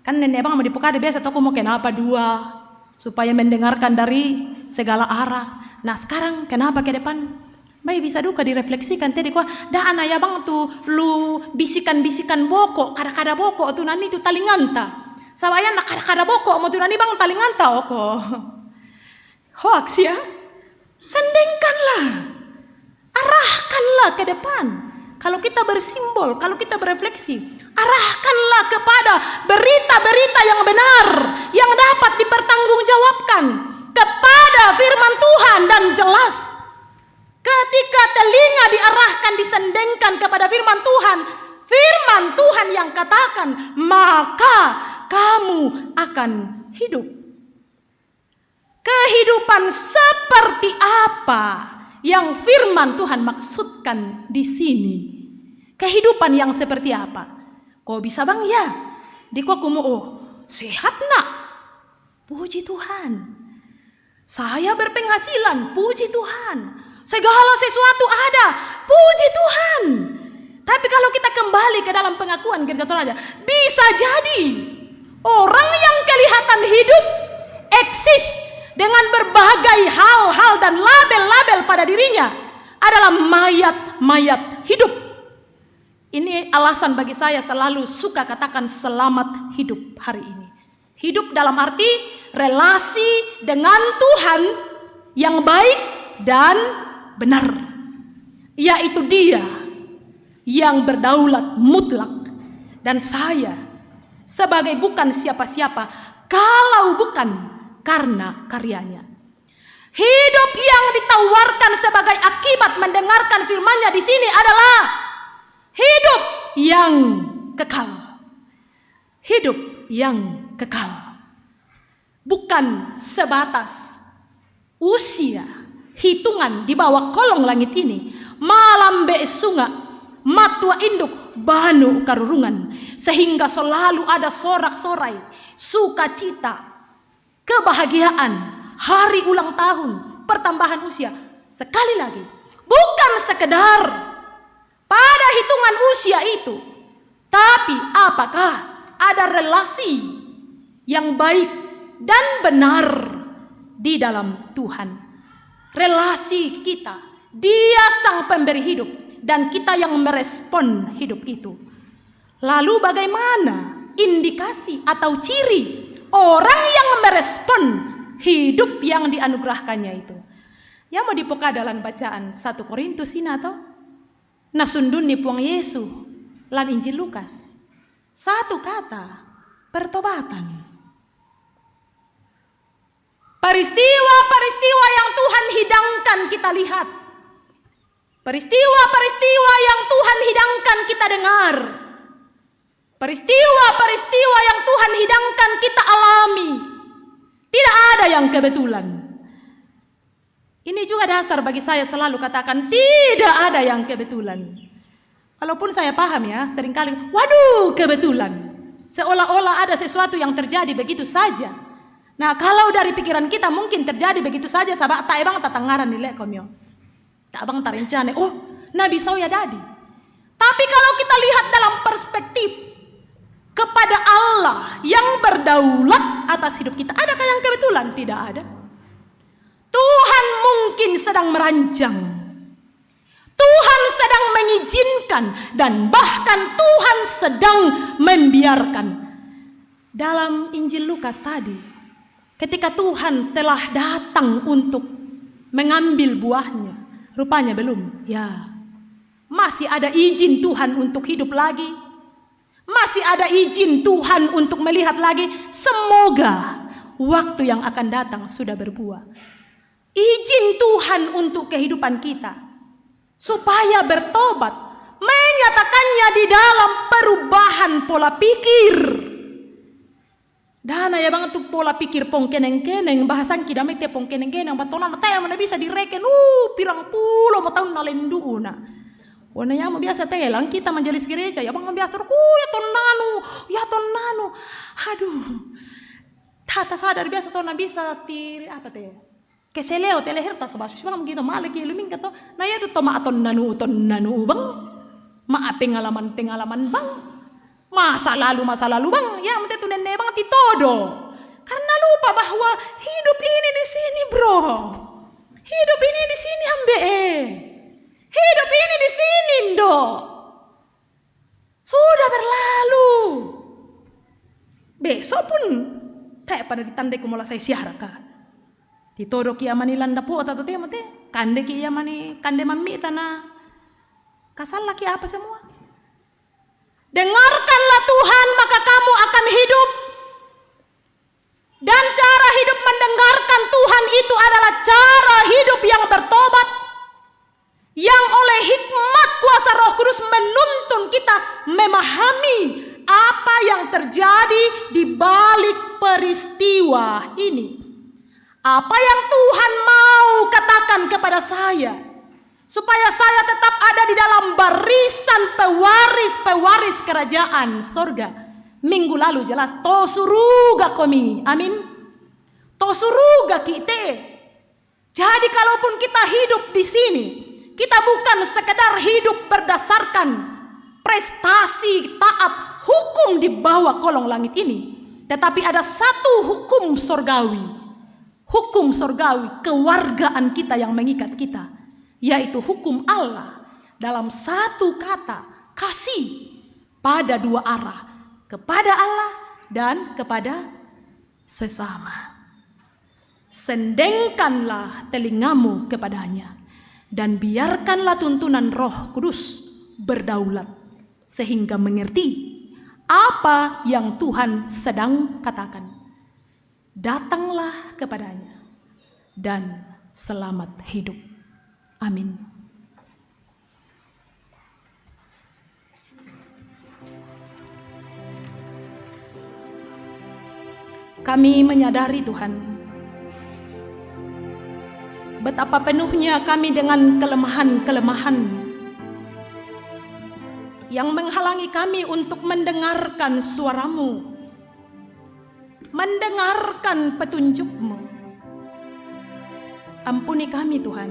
Kan nenek bang mau dipokade biasa toko mau kenapa dua supaya mendengarkan dari segala arah. Nah sekarang kenapa ke depan? Baik bisa duka direfleksikan tadi kok dah anak ya bang tuh lu bisikan-bisikan bokok, kada-kada bokok tuh nani tuh talinganta. Sawaya nak kada-kada bokok mau tuh nani bang talinganta oko. Hoax ya. Sendengkanlah. Arahkanlah ke depan. Kalau kita bersimbol, kalau kita berefleksi, arahkanlah kepada berita-berita yang benar, yang dapat dipertanggungjawabkan kepada firman Tuhan dan jelas. Ketika telinga diarahkan, disendengkan kepada firman Tuhan yang katakan, maka kamu akan hidup. Kehidupan seperti apa yang firman Tuhan maksudkan di sini? Kehidupan yang seperti apa? Kok bisa bang ya? Di kok sehat nak? Puji Tuhan. Saya berpenghasilan, puji Tuhan. Segala sesuatu ada, puji Tuhan. Tapi kalau kita kembali ke dalam pengakuan Gereja Toraja, bisa jadi orang yang kelihatan hidup, eksis dengan berbagai hal-hal dan label-label pada dirinya adalah mayat-mayat hidup. Ini alasan bagi saya selalu suka katakan selamat hidup hari ini. Hidup dalam arti relasi dengan Tuhan yang baik dan benar. Yaitu Dia yang berdaulat mutlak. Dan saya sebagai bukan siapa-siapa kalau bukan karena karyanya. Hidup yang ditawarkan sebagai akibat mendengarkan firman-Nya di sini adalah hidup yang kekal. Hidup yang kekal. Bukan sebatas usia, hitungan di bawah kolong langit ini. Malam besunga, matua induk, banu karurungan. Sehingga selalu ada sorak-sorai, sukacita, kebahagiaan, hari ulang tahun, pertambahan usia. Sekali lagi, bukan sekedar pada hitungan usia itu, tapi apakah ada relasi yang baik dan benar di dalam Tuhan. Relasi kita, Dia sang pemberi hidup dan kita yang merespon hidup itu. Lalu bagaimana indikasi atau ciri orang yang merespon hidup yang dianugerahkannya itu? Ya mau dipoka dalam bacaan 1 Korintus ini atau nasundun ni puang Yesu lan Injil Lukas. Satu kata, pertobatan. Peristiwa-peristiwa yang Tuhan hidangkan kita lihat. Peristiwa-peristiwa yang Tuhan hidangkan kita dengar. Peristiwa-peristiwa yang Tuhan hidangkan kita alami. Tidak ada yang kebetulan. Ini juga dasar bagi saya selalu katakan tidak ada yang kebetulan. Walaupun saya paham ya, seringkali waduh kebetulan. Seolah-olah ada sesuatu yang terjadi begitu saja. Nah kalau dari pikiran kita mungkin terjadi begitu saja. Sabak tak ebang tatangaran nilai komyo. Tak abang tarencane. Oh nabi sau ya dadi. Tapi kalau kita lihat dalam perspektif kepada Allah yang berdaulat atas hidup kita. Adakah yang kebetulan? Tidak ada. Tuhan mungkin sedang merancang. Tuhan sedang mengizinkan dan bahkan Tuhan sedang membiarkan. Dalam Injil Lukas tadi, Ketika Tuhan telah datang untuk mengambil buahnya, rupanya belum. Ya, masih ada izin Tuhan untuk hidup lagi. Masih ada izin Tuhan untuk melihat lagi. Semoga waktu yang akan datang sudah berbuah. Izin Tuhan untuk kehidupan kita, supaya bertobat, menyatakannya di dalam perubahan pola pikir. Dana ya banget tuh pola pikir pongkeneng-keneng, bahasan kita mete pongkeneng-keneng, batonan teh mana bisa direken, pirang pulau mau tahun nalendu na. Wana ya mau biasa telang kita majelis gereja, ya bang biasa ya ton nanu. Aduh. Tata sadar biasa ton bisa tiri apa teh? Keseleo teleherta sobasus bang gitu malaki luming kato. Nah ya tuh toma ton nanu bang. Ma pengalaman bang. Masa lalu bang, ya mesti tuh nenek bang titodo. Karena lupa bahwa hidup ini di sini bro, hidup ini di sini ambe, hidup ini di sini ndo, sudah berlalu. Besok pun tak pada ditandai kumula saya siaraka. Titodo kia mani landa po atau teh mate, kande kia mani kande mami tanah, kasal laki apa semua. Dengarkanlah Tuhan, maka kamu akan hidup. Dan cara hidup mendengarkan Tuhan itu adalah cara hidup yang bertobat, yang oleh hikmat kuasa Roh Kudus menuntun kita memahami apa yang terjadi di balik peristiwa ini. Apa yang Tuhan mau katakan kepada saya, supaya saya tetap ada di dalam barisan pewaris kerajaan sorga. Minggu lalu jelas, to suruga kami, amin. To suruga kita. Jadi kalaupun kita hidup di sini, kita bukan sekedar hidup berdasarkan prestasi, taat, hukum di bawah kolong langit ini, tetapi ada satu hukum sorgawi, kewargaan kita yang mengikat kita, yaitu hukum Allah dalam satu kata, kasih pada dua arah, kepada Allah dan kepada sesama. Sendengkanlah telingamu kepadanya dan biarkanlah tuntunan Roh Kudus berdaulat sehingga mengerti apa yang Tuhan sedang katakan. Datanglah kepadanya dan selamat hidup. Amin. Kami menyadari Tuhan, betapa penuhnya kami dengan kelemahan-kelemahan yang menghalangi kami untuk mendengarkan suara-Mu, mendengarkan petunjuk-Mu. Ampuni kami Tuhan.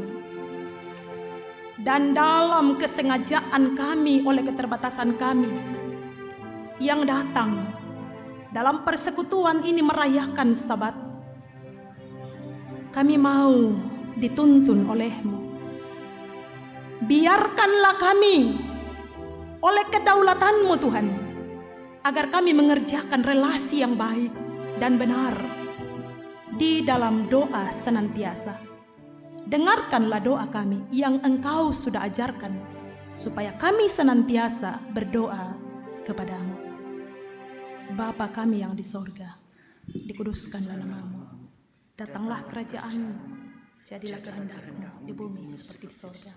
Dan dalam kesengajaan kami oleh keterbatasan kami yang datang dalam persekutuan ini merayakan Sabat, kami mau dituntun oleh-Mu. Biarkanlah kami oleh kedaulatan-Mu Tuhan, agar kami mengerjakan relasi yang baik dan benar di dalam doa senantiasa. Dengarkanlah doa kami yang Engkau sudah ajarkan, supaya kami senantiasa berdoa kepadamu. Bapa kami yang di sorga, dikuduskanlah nama-Mu. Datanglah kerajaan-Mu, jadilah kehendak-Mu di bumi seperti di sorga.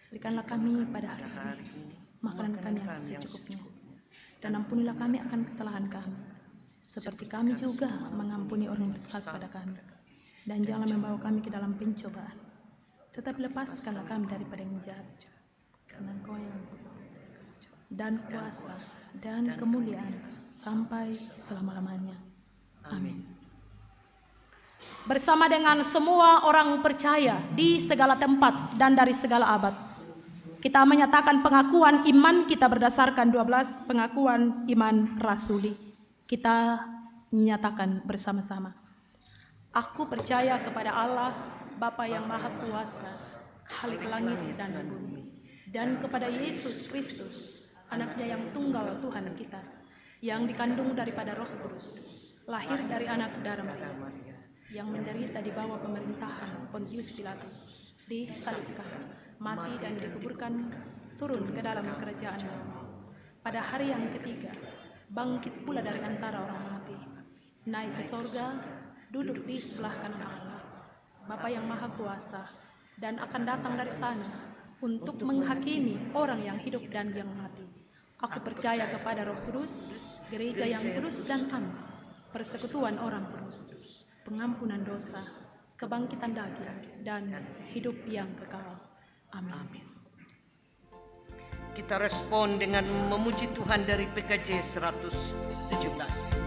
Berikanlah kami pada hari ini makanan kami yang secukupnya, dan ampunilah kami akan kesalahan kami, seperti kami juga mengampuni orang bersalah pada kami. Dan janganlah membawa kami ke dalam pencobaan, tetapi lepaskanlah kami daripada yang jahat. Karena Engkau yang dan kuasa dan kemuliaan sampai selama-lamanya. Amin. Bersama dengan semua orang percaya di segala tempat dan dari segala abad, kita menyatakan pengakuan iman kita berdasarkan 12 pengakuan iman rasuli. Kita menyatakan bersama-sama. Aku percaya kepada Allah, Bapa yang Maha Kuasa, Khalik langit dan bumi, dan kepada Yesus Kristus, Anaknya yang tunggal Tuhan kita, yang dikandung daripada Roh Kudus, lahir dari anak darah Maria, yang menderita di bawah pemerintahan Pontius Pilatus, disalibkan, mati dan dikuburkan, turun ke dalam kerajaan Allah. Pada hari yang ketiga, bangkit pula dari antara orang mati, naik ke sorga, duduk di sebelah kanan Allah, Bapa yang Maha Kuasa, dan akan datang dari sana untuk menghakimi orang yang hidup dan yang mati. Aku percaya kepada Roh Kudus, gereja yang kudus dan aman, persekutuan orang kudus, pengampunan dosa, kebangkitan daging, dan hidup yang kekal. Amin. Kita respon dengan memuji Tuhan dari PKJ 117.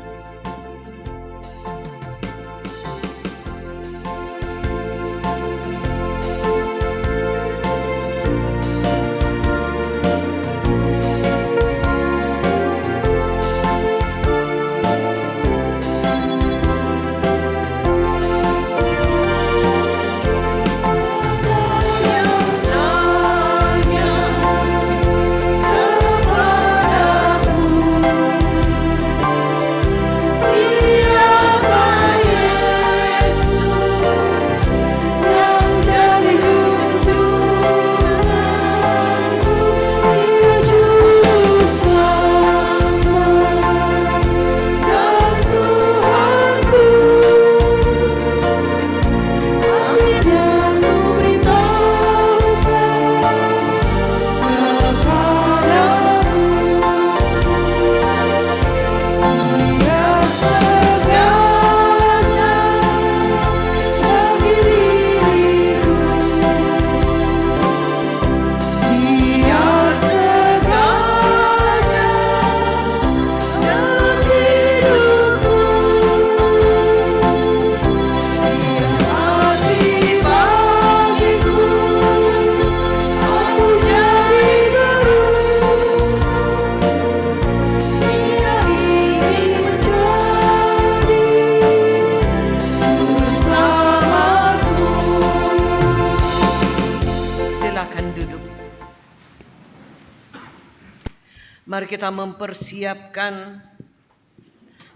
Mari kita mempersiapkan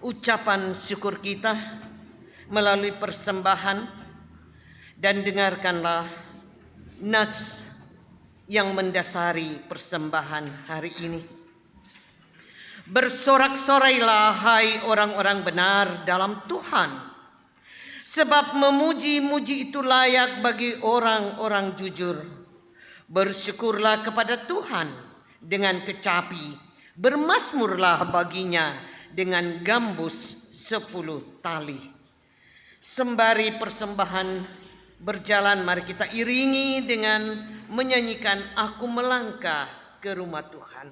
ucapan syukur kita melalui persembahan, dan dengarkanlah nats yang mendasari persembahan hari ini. Bersorak-sorailah hai orang-orang benar dalam Tuhan, sebab memuji-muji itu layak bagi orang-orang jujur. Bersyukurlah kepada Tuhan dengan kecapi, bermazmurlah baginya dengan gambus 10 tali. Sembari persembahan berjalan, mari kita iringi dengan menyanyikan Aku Melangkah ke Rumah Tuhan.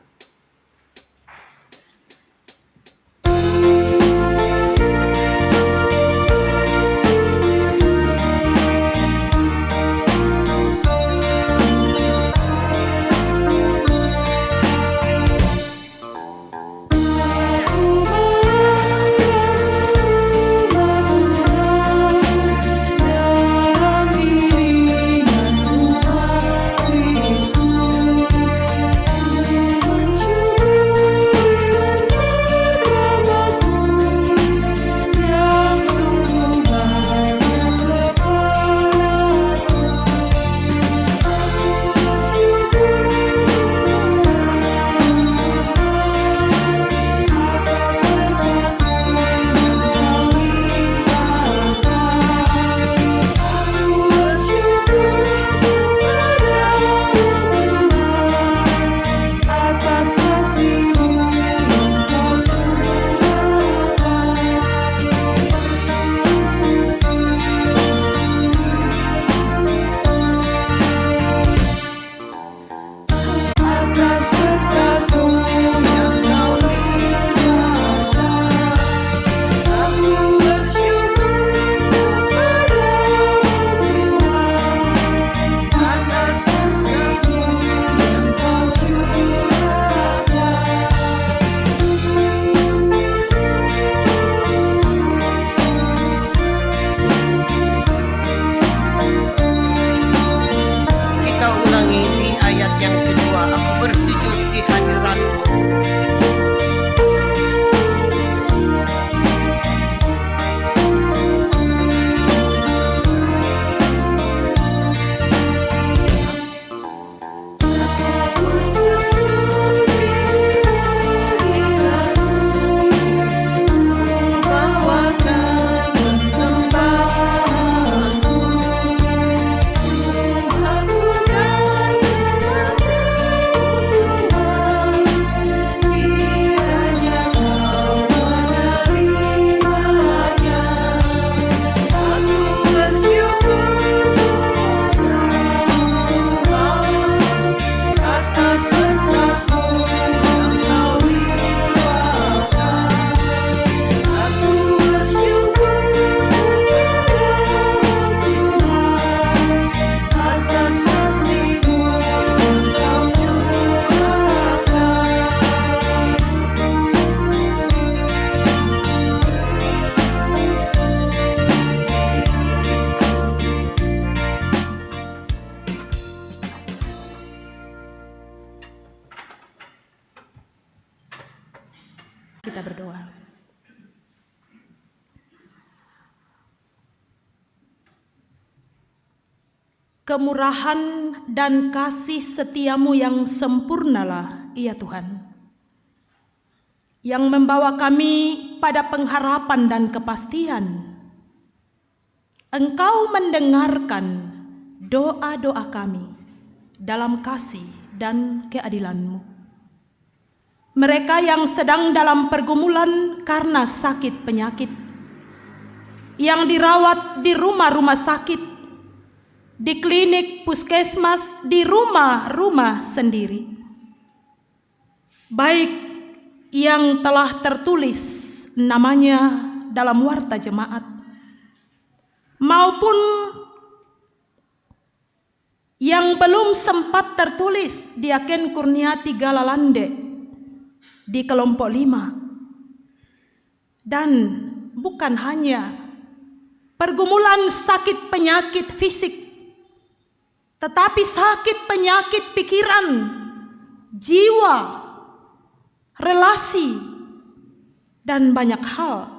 kemurahan dan kasih setiamu yang sempurnalah, ya Tuhan, yang membawa kami pada pengharapan dan kepastian. Engkau mendengarkan doa-doa kami dalam kasih dan keadilan-Mu. Mereka yang sedang dalam pergumulan karena sakit penyakit, yang dirawat di rumah-rumah sakit, di klinik, puskesmas, di rumah-rumah sendiri, baik yang telah tertulis namanya dalam warta jemaat maupun yang belum sempat tertulis di Diaken Kurniati Galalande di kelompok 5. Dan bukan hanya pergumulan sakit penyakit fisik, tetapi sakit penyakit pikiran, jiwa, relasi, dan banyak hal.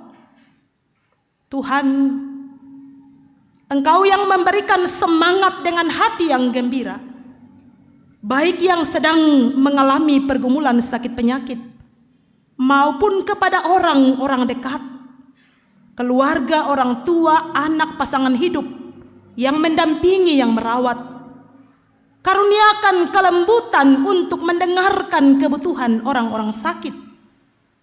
Tuhan, Engkau yang memberikan semangat dengan hati yang gembira, baik yang sedang mengalami pergumulan sakit penyakit, maupun kepada orang-orang dekat, keluarga, orang tua, anak, pasangan hidup, yang mendampingi, yang merawat. Karuniakan kelembutan untuk mendengarkan kebutuhan orang-orang sakit,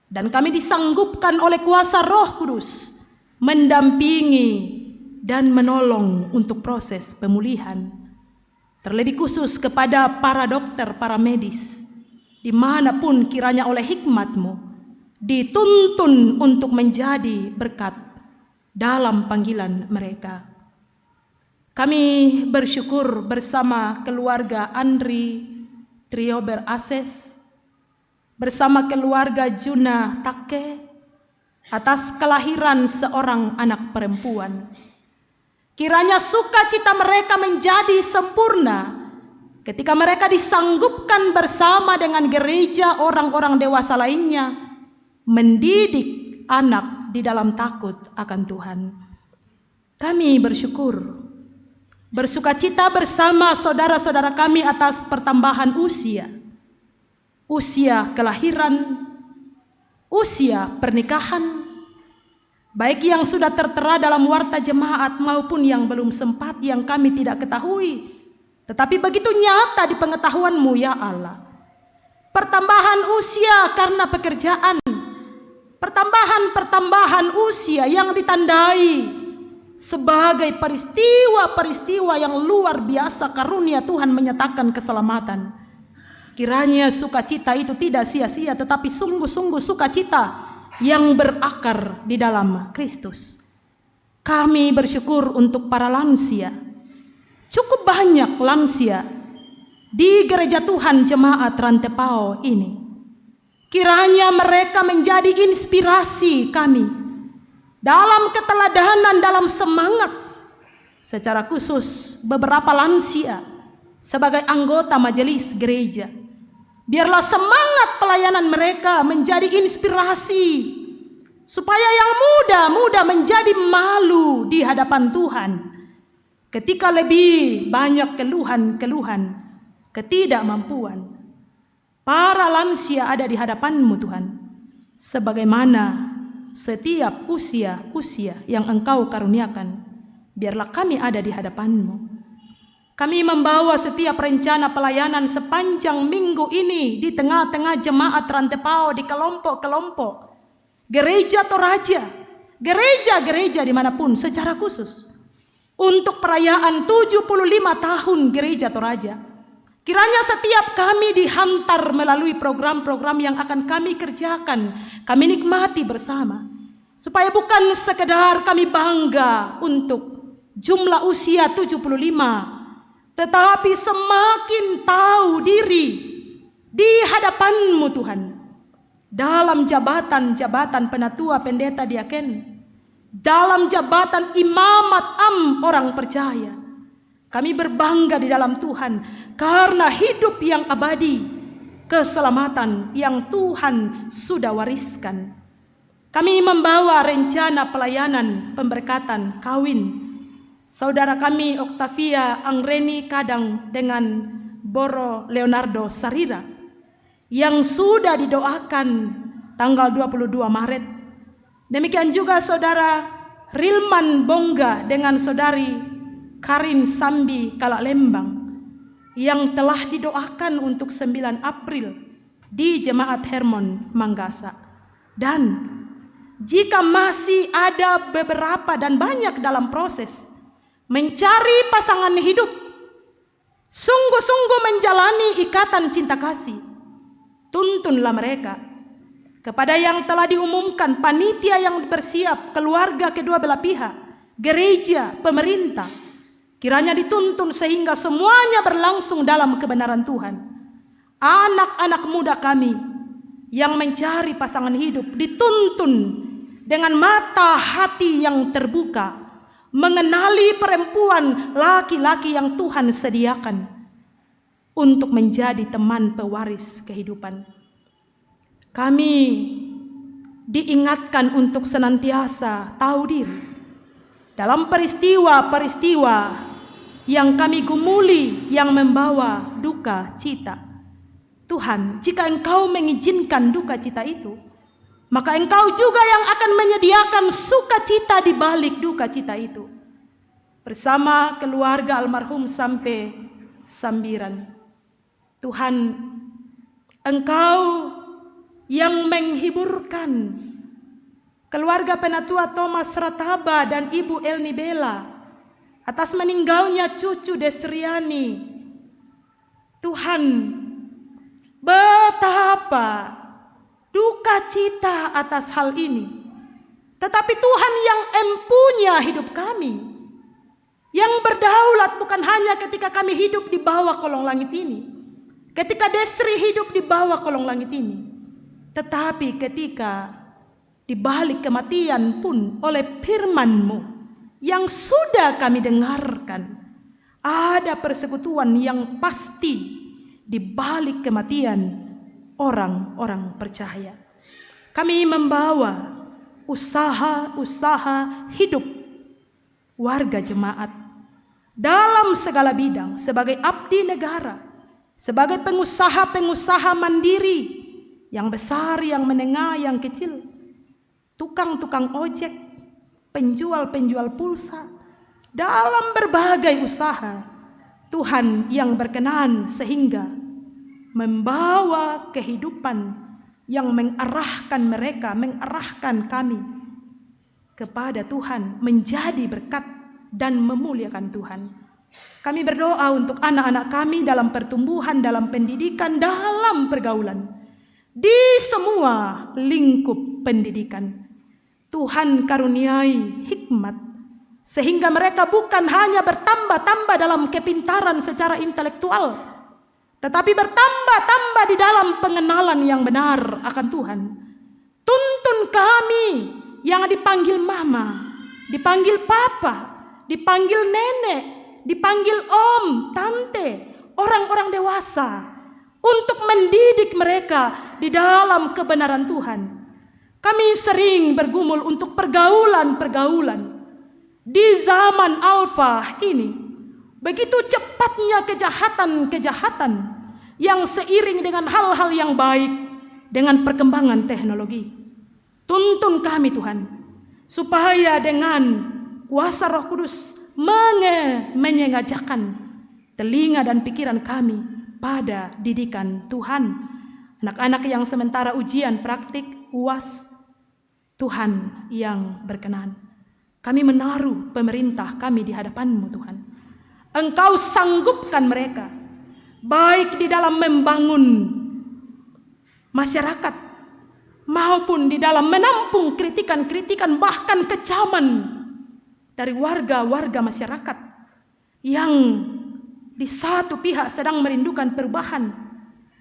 dan kami disanggupkan oleh kuasa Roh Kudus mendampingi dan menolong untuk proses pemulihan. Terlebih khusus kepada para dokter, para medis, dimanapun kiranya oleh hikmat-Mu dituntun untuk menjadi berkat dalam panggilan mereka. Kami bersyukur bersama keluarga Andri Triober Ases, bersama keluarga Juna Take, atas kelahiran seorang anak perempuan. Kiranya sukacita mereka menjadi sempurna ketika mereka disanggupkan bersama dengan gereja orang-orang dewasa lainnya mendidik anak di dalam takut akan Tuhan. Kami bersyukur, bersukacita bersama saudara-saudara kami atas pertambahan usia kelahiran, usia pernikahan, baik yang sudah tertera dalam warta jemaat maupun yang belum sempat, yang kami tidak ketahui, tetapi begitu nyata di pengetahuan-Mu, ya Allah. Pertambahan usia karena pekerjaan, pertambahan usia yang ditandai sebagai peristiwa-peristiwa yang luar biasa karunia Tuhan menyatakan keselamatan. Kiranya sukacita itu tidak sia-sia, tetapi sungguh-sungguh sukacita yang berakar di dalam Kristus. Kami bersyukur untuk para lansia. Cukup banyak lansia di gereja Tuhan jemaat Rantepao ini. Kiranya mereka menjadi inspirasi kami dalam keteladanan, dalam semangat. Secara khusus beberapa lansia sebagai anggota majelis gereja, biarlah semangat pelayanan mereka menjadi inspirasi supaya yang muda-muda menjadi malu di hadapan Tuhan ketika lebih banyak keluhan-keluhan ketidakmampuan. Para lansia ada di hadapan-Mu Tuhan, sebagaimana setiap usia yang Engkau karuniakan, biarlah kami ada di hadapan-Mu. Kami membawa setiap rencana pelayanan sepanjang minggu ini di tengah-tengah jemaat Rantepao, di kelompok-kelompok, gereja Toraja, gereja-gereja dimanapun, secara khusus untuk perayaan 75 tahun gereja Toraja. Kiranya setiap kami dihantar melalui program-program yang akan kami kerjakan, kami nikmati bersama, supaya bukan sekedar kami bangga untuk jumlah usia 75, tetapi semakin tahu diri di hadapan-Mu Tuhan, dalam jabatan-jabatan penatua, pendeta, diaken, dalam jabatan imamat orang percaya. Kami berbangga di dalam Tuhan karena hidup yang abadi, keselamatan yang Tuhan sudah wariskan. Kami membawa rencana pelayanan pemberkatan kawin saudara kami Octavia Angreni Kadang dengan Boro Leonardo Sarira yang sudah didoakan tanggal 22 Maret. Demikian juga saudara Rilman Bongga dengan saudari Karin Sambi Kalalembang yang telah didoakan untuk 9 April di Jemaat Hermon Manggasa. Dan jika masih ada beberapa dan banyak dalam proses mencari pasangan hidup, sungguh-sungguh menjalani ikatan cinta kasih, tuntunlah mereka. Kepada yang telah diumumkan, panitia yang bersiap, keluarga kedua belah pihak, gereja, pemerintah, kiranya dituntun sehingga semuanya berlangsung dalam kebenaran Tuhan. Anak-anak muda kami yang mencari pasangan hidup dituntun dengan mata hati yang terbuka, mengenali perempuan laki-laki yang Tuhan sediakan untuk menjadi teman pewaris kehidupan. Kami diingatkan untuk senantiasa tahu diri dalam peristiwa-peristiwa yang kami gumuli yang membawa duka cita. Tuhan, jika Engkau mengizinkan duka cita itu, maka Engkau juga yang akan menyediakan sukacita di balik duka cita itu. Bersama keluarga almarhum sampai Sambiran, Tuhan, Engkau yang menghiburkan keluarga Penatua Thomas Rataba dan Ibu Elni Bella atas meninggalnya cucu Desriani. Tuhan, betapa duka cita atas hal ini. Tetapi Tuhan yang empunya hidup kami, yang berdaulat bukan hanya ketika kami hidup di bawah kolong langit ini, ketika Desri hidup di bawah kolong langit ini, tetapi ketika di balik kematian pun oleh firman-Mu yang sudah kami dengarkan, ada persekutuan yang pasti di balik kematian orang-orang percaya. Kami membawa usaha-usaha hidup warga jemaat dalam segala bidang, sebagai abdi negara, sebagai pengusaha-pengusaha mandiri, yang besar, yang menengah, yang kecil, tukang-tukang ojek, penjual-penjual pulsa, dalam berbagai usaha, Tuhan yang berkenan sehingga membawa kehidupan yang mengarahkan mereka, mengarahkan kami kepada Tuhan, menjadi berkat dan memuliakan Tuhan. Kami berdoa untuk anak-anak kami dalam pertumbuhan, dalam pendidikan, dalam pergaulan, di semua lingkup pendidikan. Tuhan karuniai hikmat sehingga mereka bukan hanya bertambah-tambah dalam kepintaran secara intelektual, tetapi bertambah-tambah di dalam pengenalan yang benar akan Tuhan. Tuntun kami yang dipanggil mama, dipanggil papa, dipanggil nenek, dipanggil om, tante, orang-orang dewasa, untuk mendidik mereka di dalam kebenaran Tuhan. Kami sering bergumul untuk pergaulan-pergaulan di zaman alfa ini. Begitu cepatnya kejahatan-kejahatan yang seiring dengan hal-hal yang baik dengan perkembangan teknologi. Tuntun kami Tuhan, supaya dengan kuasa Roh Kudus menyengajakan telinga dan pikiran kami pada didikan Tuhan. Anak-anak yang sementara ujian praktik UAS, Tuhan yang berkenan. Kami menaruh pemerintah kami di hadapan-Mu Tuhan. Engkau sanggupkan mereka, baik di dalam membangun masyarakat, maupun di dalam menampung kritikan-kritikan, bahkan kecaman dari warga-warga masyarakat yang di satu pihak sedang merindukan perubahan,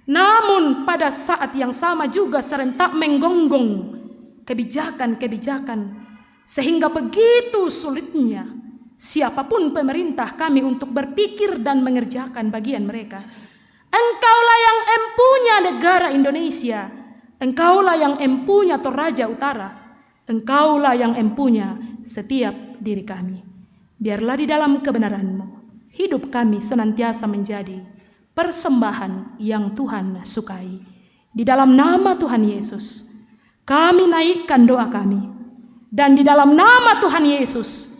namun pada saat yang sama juga serentak menggonggong kebijakan-kebijakan, sehingga begitu sulitnya siapapun pemerintah kami untuk berpikir dan mengerjakan bagian mereka. Engkaulah yang empunya negara Indonesia, Engkaulah yang empunya Toraja Utara, Engkaulah yang empunya setiap diri kami. Biarlah di dalam kebenaran-Mu hidup kami senantiasa menjadi persembahan yang Tuhan sukai. Di dalam nama Tuhan Yesus kami naikkan doa kami, dan di dalam nama Tuhan Yesus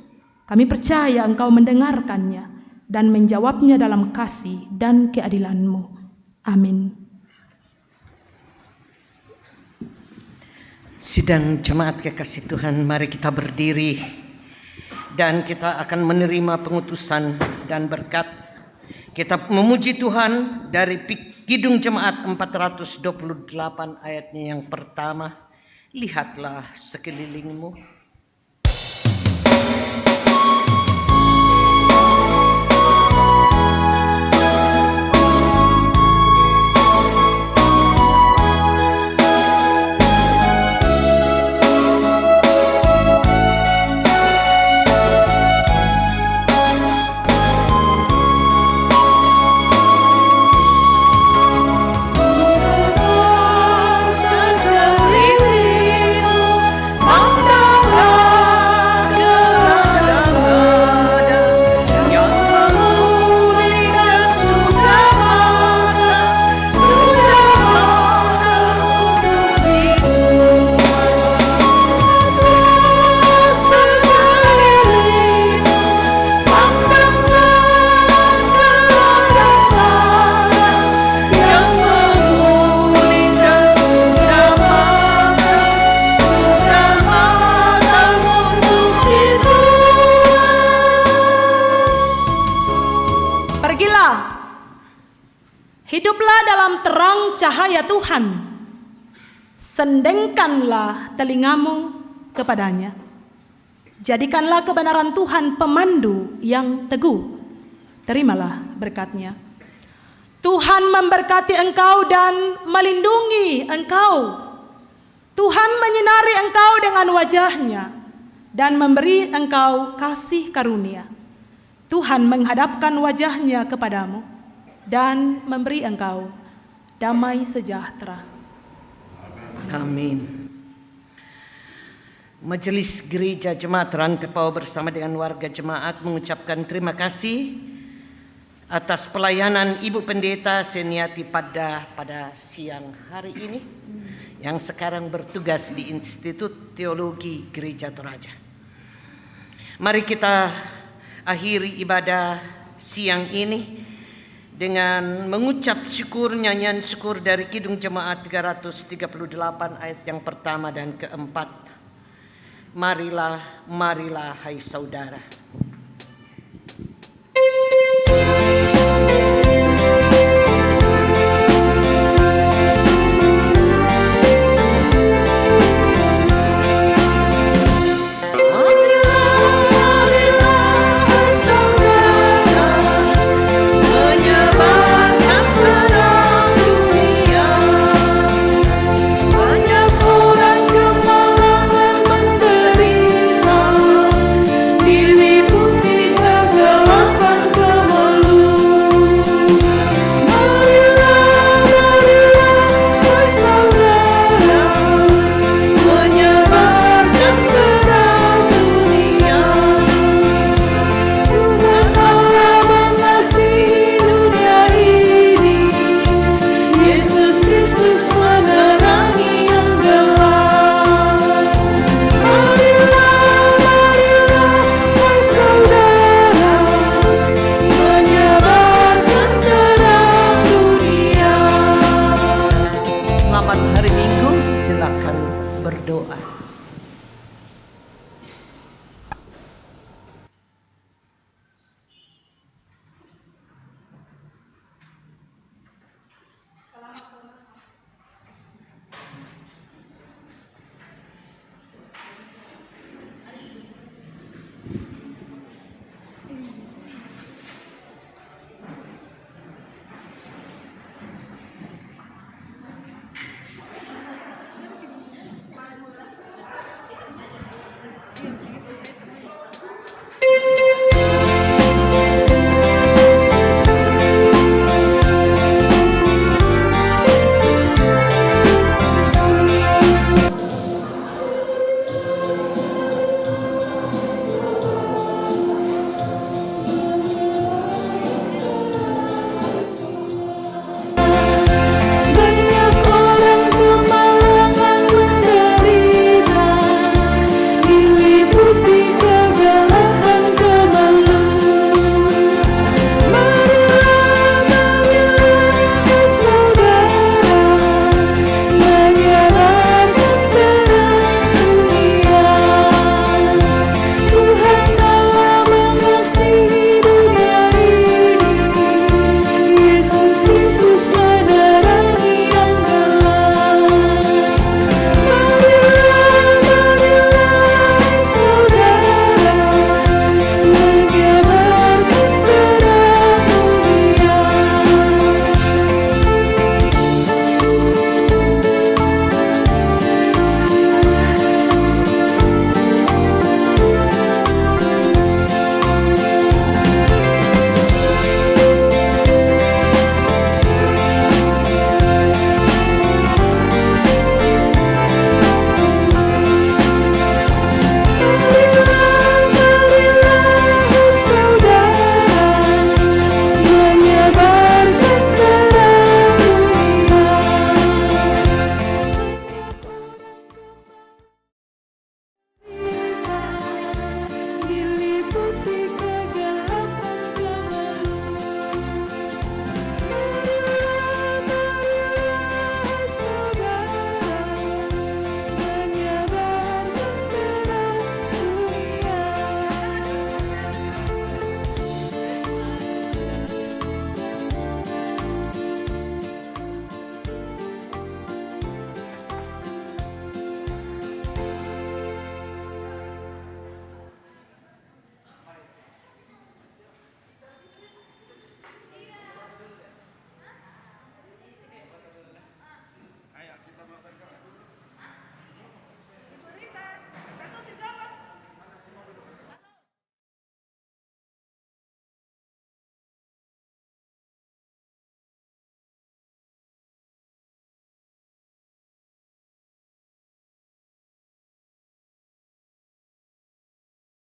kami percaya Engkau mendengarkannya dan menjawabnya dalam kasih dan keadilan-Mu. Amin. Sidang jemaat kekasih Tuhan, mari kita berdiri dan kita akan menerima pengutusan dan berkat. Kita memuji Tuhan dari Kidung Jemaat 428 ayatnya yang pertama. Lihatlah sekelilingmu. Hiduplah dalam terang cahaya Tuhan. Sendengkanlah telingamu kepadanya. Jadikanlah kebenaran Tuhan pemandu yang teguh. Terimalah berkat-Nya. Tuhan memberkati engkau dan melindungi engkau. Tuhan menyinari engkau dengan wajah-Nya dan memberi engkau kasih karunia. Tuhan menghadapkan wajah-Nya kepadamu dan memberi engkau damai sejahtera. Amin. Majelis Gereja Jemaat Rantepau bersama dengan warga jemaat mengucapkan terima kasih atas pelayanan Ibu Pendeta Seniati pada siang hari ini yang sekarang bertugas di Institut Teologi Gereja Toraja. Mari kita akhiri ibadah siang ini dengan mengucap syukur, nyanyian syukur dari Kidung Jemaat 338 ayat yang pertama dan keempat. Marilah, marilah hai saudara.